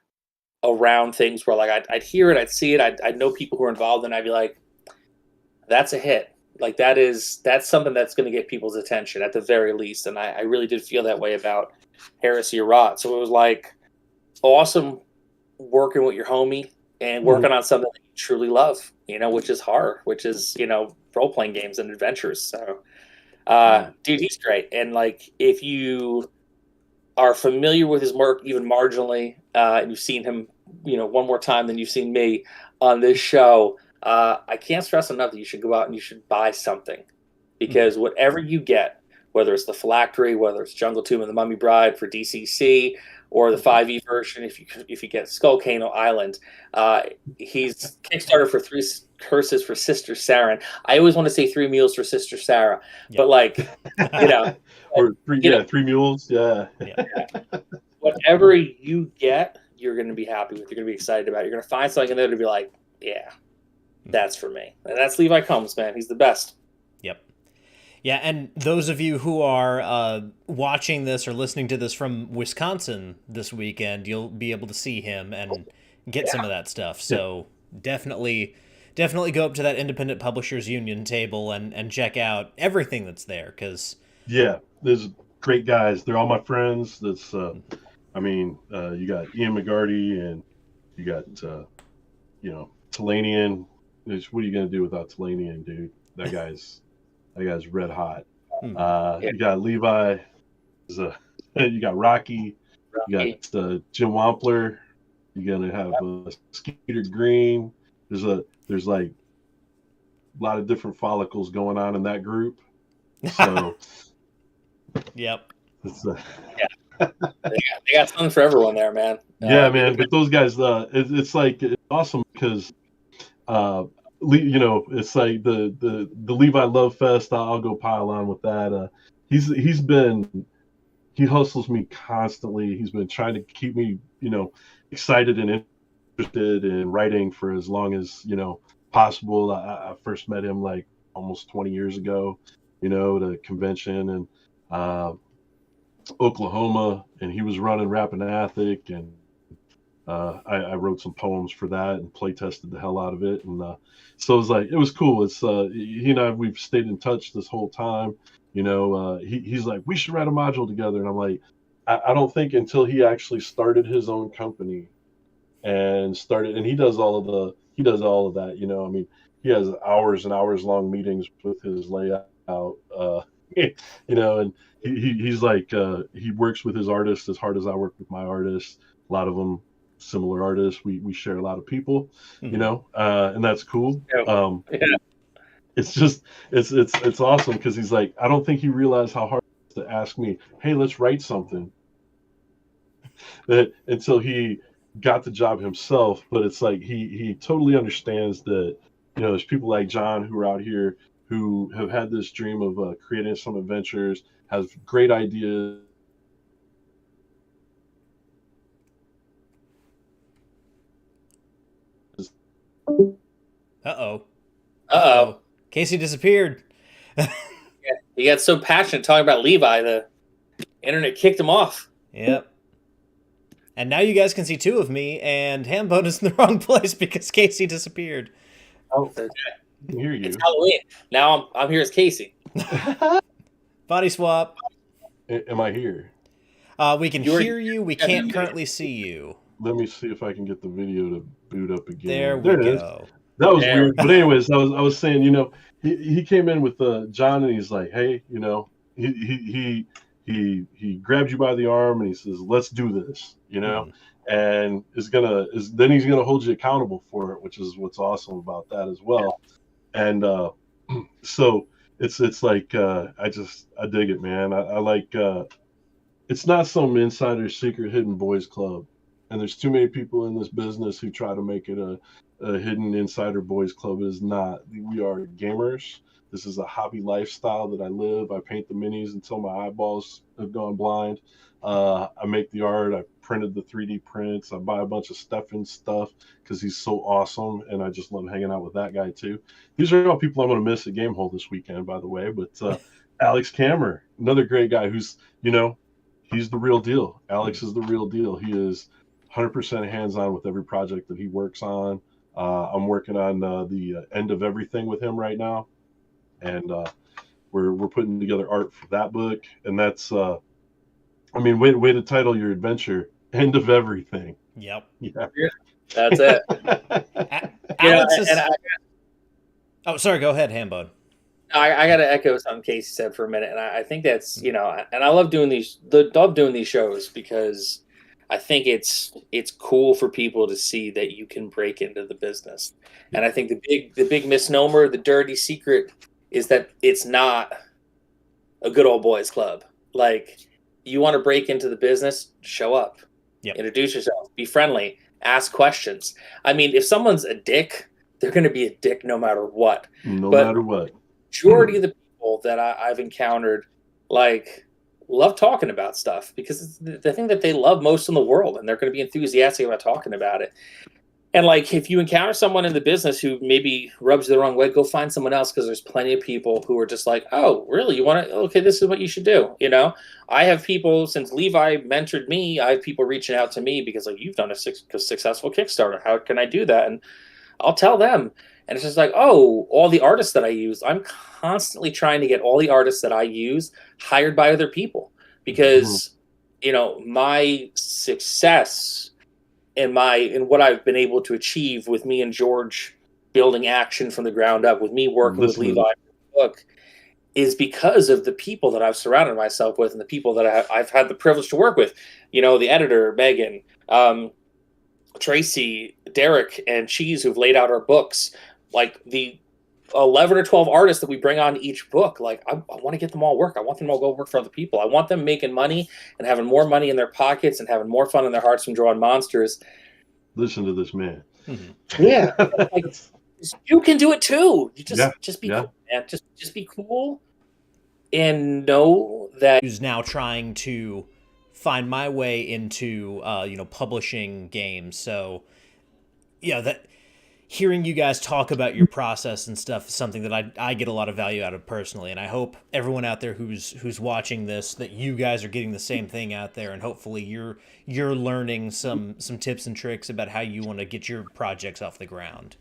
around things where, like, I'd hear it, I'd see it, I'd know people who are involved, and I'd be like, that's a hit. Like, that's something that's going to get people's attention at the very least. And I really did feel that way about Heresy or Rot. So it was, like, awesome working with your homie and working on something that you truly love, you know, which is horror, which is, you know, role-playing games and adventures. So, dude, he's great. And, like, if you are familiar with his work even marginally, and you've seen him, you know, one more time than you've seen me on this show, I can't stress enough that you should go out and you should buy something, because whatever you get, whether it's the Phylactery, whether it's Jungle Tomb and the Mummy Bride for DCC, or the 5e version if you get Skullcane Island. He's Kickstarter for 3 curses for Sister Saren. I always want to say 3 meals for Sister Sarah, but like, you know, or 3 mules. Yeah. Whatever you get, you're going to be happy with. You're going to be excited about. You're going to find something in there to be like, yeah, that's for me. And that's Levi Combs, man. He's the best. Yep. Yeah, and those of you who are watching this or listening to this from Wisconsin this weekend, you'll be able to see him and get some of that stuff. So definitely go up to that Independent Publishers Union table and check out everything that's there. There's great guys. They're all my friends. That's you got Ian McGuire and you got Talanian. What are you gonna do without Talanian, dude? That guy's red hot. You got Levi. You got Rocky. You got Jim Wampler. You're gonna have Skeeter Green. There's like a lot of different follicles going on in that group. So yep. They got something for everyone there, man. Man. But those guys, it's awesome because it's like the Levi Love Fest. I'll go pile on with that. He hustles me constantly. He's been trying to keep me, excited and interested in writing for as long as, possible. I first met him like almost 20 years ago, at a convention in Oklahoma, and he was running Rappahathic, and I wrote some poems for that and play tested the hell out of it. And so it was cool. It's he and I, we've stayed in touch this whole time. He's like, we should write a module together. And I'm like, I don't think until he actually started his own company and he does all of that. He has hours and hours long meetings with his layout, and he's like, he works with his artists as hard as I work with my artists. A lot of them similar artists. We share a lot of people, and that's cool. It's just it's awesome because he's like, I don't think he realized how hard it is to ask me, hey, let's write something, that until he got the job himself. But it's like he totally understands that there's people like John who are out here who have had this dream of creating some adventures, has great ideas. Uh-oh. Casey disappeared. He got so passionate talking about Levi, the internet kicked him off. Yep. And now you guys can see 2 of me, and Hambone is in the wrong place because Casey disappeared. Oh, I can hear you. It's Halloween. Now I'm here as Casey. Body swap. Am I here? We can hear you. We can't currently see you. Let me see if I can get the video to boot up again. There we go. That was weird. But anyways, I was saying, he came in with John, and he's like, hey, he grabbed you by the arm and he says, let's do this, and then he's gonna hold you accountable for it, which is what's awesome about that as well. And so it's like I dig it, man. I like it's not some insider secret hidden boys club, and there's too many people in this business who try to make it a hidden insider boys club. It is not. We are gamers. This is a hobby lifestyle that I live. I paint the minis until my eyeballs have gone blind. I make the art. I printed the 3D prints. I buy a bunch of Steffen's stuff because he's so awesome, and I just love hanging out with that guy too. These are all people I'm going to miss at Gamehole this weekend, by the way. But Alex Kammer, another great guy who's, he's the real deal. Alex is the real deal. He is 100% hands-on with every project that he works on. I'm working on the End of Everything with him right now, and we're putting together art for that book. And that's way to title your adventure End of Everything. Yep. Yeah, that's it. Alex is... Oh, sorry, go ahead, Hambone. I got to echo something Casey said for a minute, and I think that's, and I love doing these shows because I think it's cool for people to see that you can break into the business. And I think the big misnomer, the dirty secret, is that it's not a good old boys club. Like, you want to break into the business, show up. Yep. Introduce yourself. Be friendly. Ask questions. I mean, if someone's a dick, they're going to be a dick no matter what. No But matter what. majority of the people that I've encountered, like, love talking about stuff because it's the thing that they love most in the world, and they're going to be enthusiastic about talking about it. And like, if you encounter someone in the business who maybe rubs you the wrong way, go find someone else, because there's plenty of people who are just like, oh, really? You want to? Okay, this is what you should do. You know, I have people, since Levi mentored me, I have people reaching out to me because, like, you've done a successful Kickstarter. How can I do that? And I'll tell them. And it's just like, oh, all the artists that I use, I'm constantly trying to get all the artists that I use hired by other people, because, you know, my success and what I've been able to achieve with me and George building action from the ground up, with me working with Levi on the book, is because of the people that I've surrounded myself with and the people that I've had the privilege to work with. You know, the editor, Megan, Tracy, Derek, and Cheese, who've laid out our books. Like, the 11 or 12 artists that we bring on each book, like, I want to get them all work. I want them all to go work for other people. I want them making money and having more money in their pockets and having more fun in their hearts from drawing monsters. Listen to this man. Yeah. Like, you can do it too. You just be cool, man. Just be cool and know that. Who's now trying to find my way into publishing games. So yeah, that hearing you guys talk about your process and stuff is something that I get a lot of value out of personally, and I hope everyone out there who's watching this, that you guys are getting the same thing out there, and hopefully you're learning some tips and tricks about how you want to get your projects off the ground.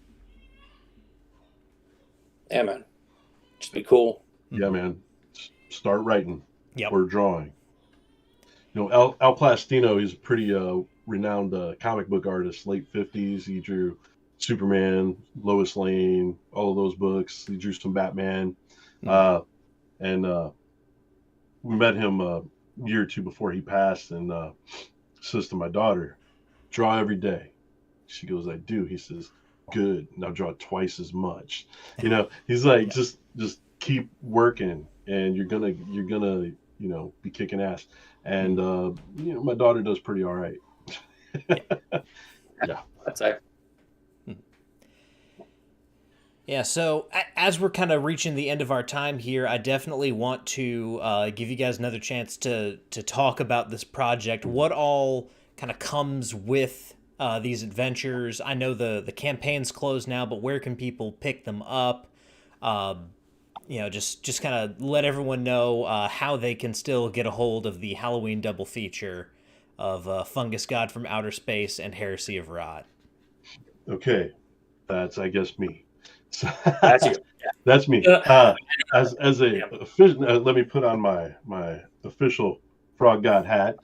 Yeah, man. Just be cool. Yeah, man. Start writing or drawing. You know, Al Plastino, he's a pretty renowned comic book artist, late 50s. He drew Superman, Lois Lane, all of those books. He drew some Batman. And we met him a year or two before he passed, and says to my daughter, draw every day. She goes, I do. He says, good. Now draw twice as much. You know, he's like, just keep working, and you're gonna be kicking ass. And my daughter does pretty all right. Yeah. That's it. Yeah, so as we're kind of reaching the end of our time here, I definitely want to give you guys another chance to talk about this project. What all kind of comes with these adventures? I know the campaign's closed now, but where can people pick them up? Just kind of let everyone know how they can still get a hold of the Halloween double feature of Fungus God from Outer Space and Heresy of Rot. Okay, that's, I guess, me. That's you. Yeah. That's me. As a official, let me put on my official Frog God hat.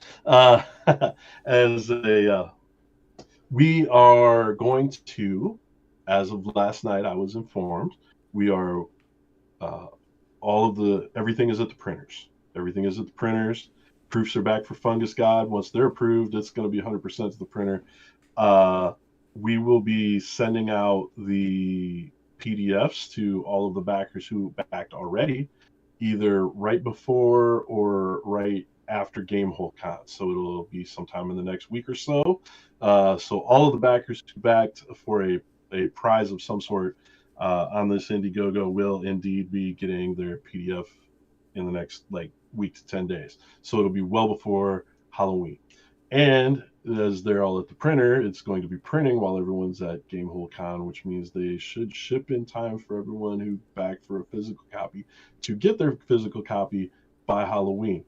We are going to, as of last night, I was informed, we are everything is at the printers. Everything is at the printers. Proofs are back for Fungus God. Once they're approved, it's going to be 100% to the printer. We will be sending out the PDFs to all of the backers who backed already, either right before or right after Gamehole Con. So it'll be sometime in the next week or so. So all of the backers who backed for a prize of some sort on this Indiegogo will indeed be getting their PDF in the next week to 10 days. So it'll be well before Halloween. And as they're all at the printer, it's going to be printing while everyone's at Gamehole Con, which means they should ship in time for everyone who backed for a physical copy to get their physical copy by Halloween.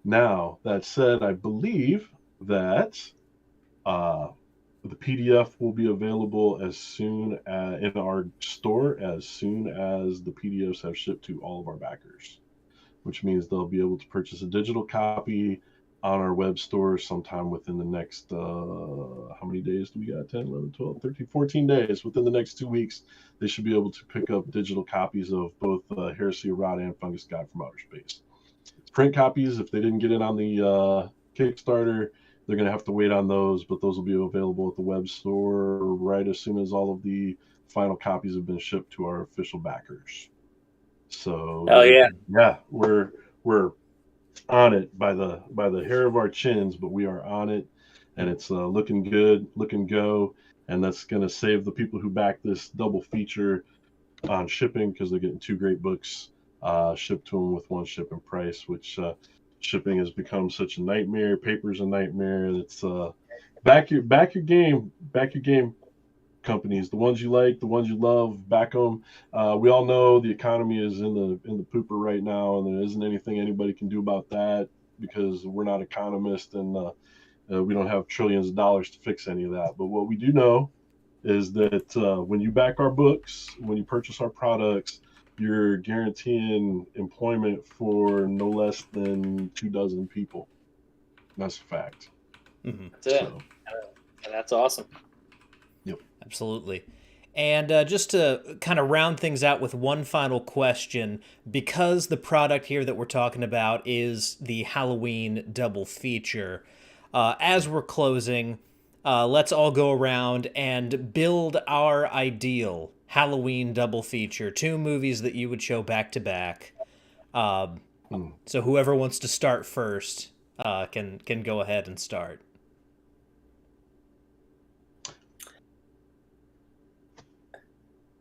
Now, that said, I believe that the PDF will be available as soon in our store as soon as the PDFs have shipped to all of our backers, which means they'll be able to purchase a digital copy on our web store sometime within the next, how many days do we got? 10, 11, 12, 13, 14 days. Within the next 2 weeks, they should be able to pick up digital copies of both Heresy of Rot and Fungus God from Outer Space. Print copies, if they didn't get it on the Kickstarter, they're going to have to wait on those, but those will be available at the web store right as soon as all of the final copies have been shipped to our official backers. So, yeah, we're on it by the hair of our chins, but we are on it. and it's looking good, looking go, and that's going to save the people who back this double feature on shipping, because they're getting 2 great books shipped to them with 1 shipping price, which shipping has become such a nightmare. Paper's a nightmare. It's back your game, companies, the ones you like, the ones you love, back them. We all know the economy is in the pooper right now, and there isn't anything anybody can do about that, because we're not economists, and we don't have trillions of dollars to fix any of that. But what we do know is that when you back our books, when you purchase our products, you're guaranteeing employment for no less than 24 people. That's a fact. Mm-hmm. That's it. So, And that's awesome. yep. Absolutely. And just to kind of round things out with one final question, because the product here that we're talking about is the Halloween double feature, as we're closing, let's all go around and build our ideal Halloween double feature. 2 movies that you would show back to back. So whoever wants to start first can go ahead and start.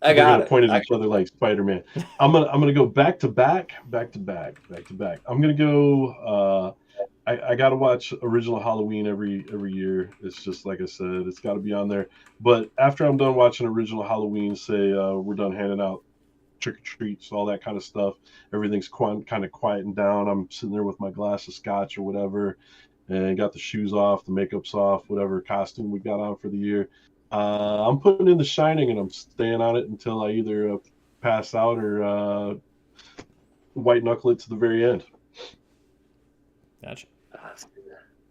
I got We're it. point at each other like Spider-Man. I'm gonna go back to back. I'm gonna go. I gotta watch original Halloween every year. It's just like I said, it's got to be on there. But after I'm done watching original Halloween, say we're done handing out trick or treats, all that kind of stuff. Everything's kind of quieting down. I'm sitting there with my glass of scotch or whatever, and got the shoes off, the makeup's off, whatever costume we got on for the year. I'm putting in The Shining, and I'm staying on it until I either pass out or white knuckle it to the very end. Gotcha.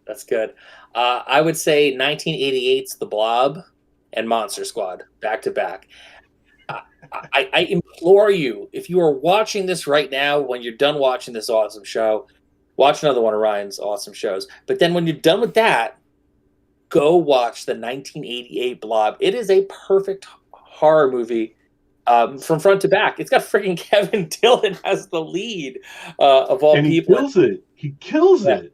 That's good. I would say 1988's The Blob and Monster Squad back to back. I implore you, if you are watching this right now, when you're done watching this awesome show, watch another one of Ryan's awesome shows. But then when you're done with that, go watch the 1988 Blob. It is a perfect horror movie from front to back. It's got freaking Kevin Dillon as the lead of all and people. He kills it.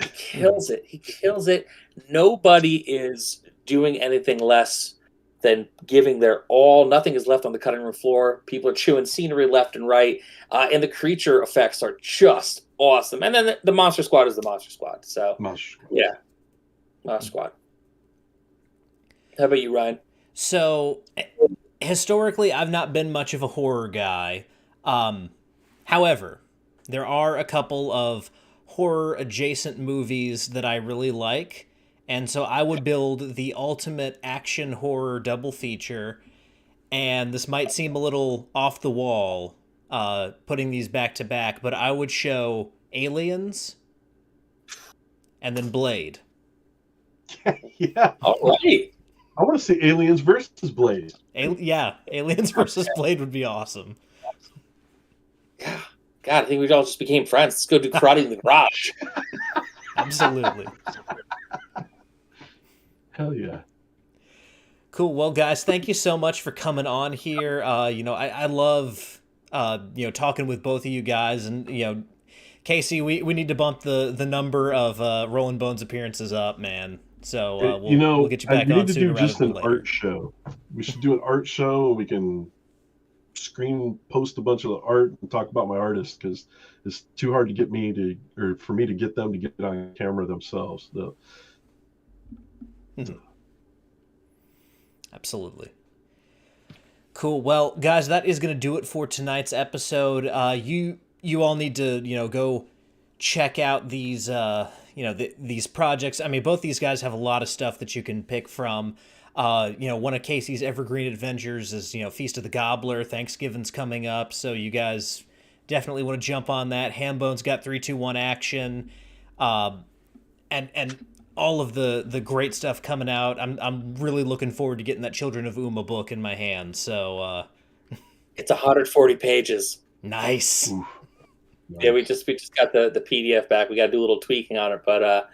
He kills it. Nobody is doing anything less than giving their all. Nothing is left on the cutting room floor. People are chewing scenery left and right. And the creature effects are just awesome. And then the Monster Squad is the Monster Squad. So, yeah. Monster Squad. How about you, Ryan? So, historically, I've not been much of a horror guy. However, there are a couple of horror-adjacent movies that I really like, and so I would build the ultimate action horror double feature, and this might seem a little off the wall, putting these back to back, but I would show Aliens and then Blade. Yeah. All right. I want to see Aliens versus Blade. Aliens versus Blade would be awesome. God, I think we all just became friends. Let's go do karate in the garage. Absolutely. Hell yeah. Cool. Well, guys, thank you so much for coming on here. I love, talking with both of you guys, and, Casey, we need to bump the number of Rollin' Bones appearances up, man. So we'll get you back on sooner rather than later. We need to do just an art show. We should do an art show. We can post a bunch of the art and talk about my artists, because it's too hard to get for me to get them to get on camera themselves. Absolutely. Cool. Well, guys, that is going to do it for tonight's episode. You all need to, go check out these, these projects. I mean, both these guys have a lot of stuff that you can pick from. One of Casey's evergreen adventures is, Feast of the Gobbler. Thanksgiving's coming up, so you guys definitely want to jump on that. Hambone's got 3-2-1 action, and all of the great stuff coming out. I'm really looking forward to getting that Children of Uma book in my hand. So it's 140 pages. Nice. Oof. Yeah, we just got the PDF back. We got to do a little tweaking on it, but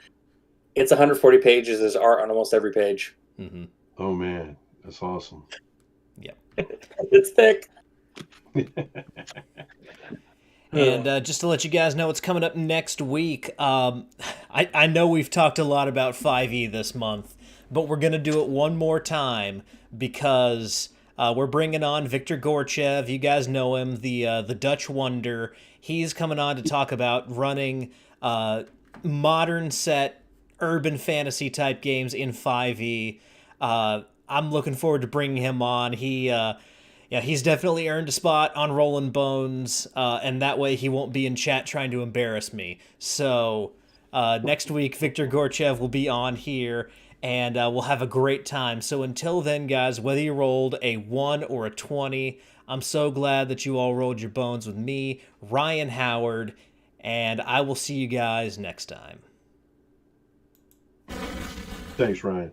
it's 140 pages. There's art on almost every page. Mm-hmm. Oh man, that's awesome. Yeah. It's thick. And just to let you guys know what's coming up next week, I know we've talked a lot about 5e this month, but we're going to do it one more time because we're bringing on Victor Gorchev. You guys know him, the Dutch Wonder. He's coming on to talk about running modern set urban fantasy type games in 5e. I'm looking forward to bringing him on. He's definitely earned a spot on Rollin' Bones, and that way he won't be in chat trying to embarrass me. So next week, Victor Gorchev will be on here, and we'll have a great time. So until then, guys, whether you rolled a 1 or a 20, I'm so glad that you all rolled your bones with me, Ryan Howard, and I will see you guys next time. Thanks, Ryan.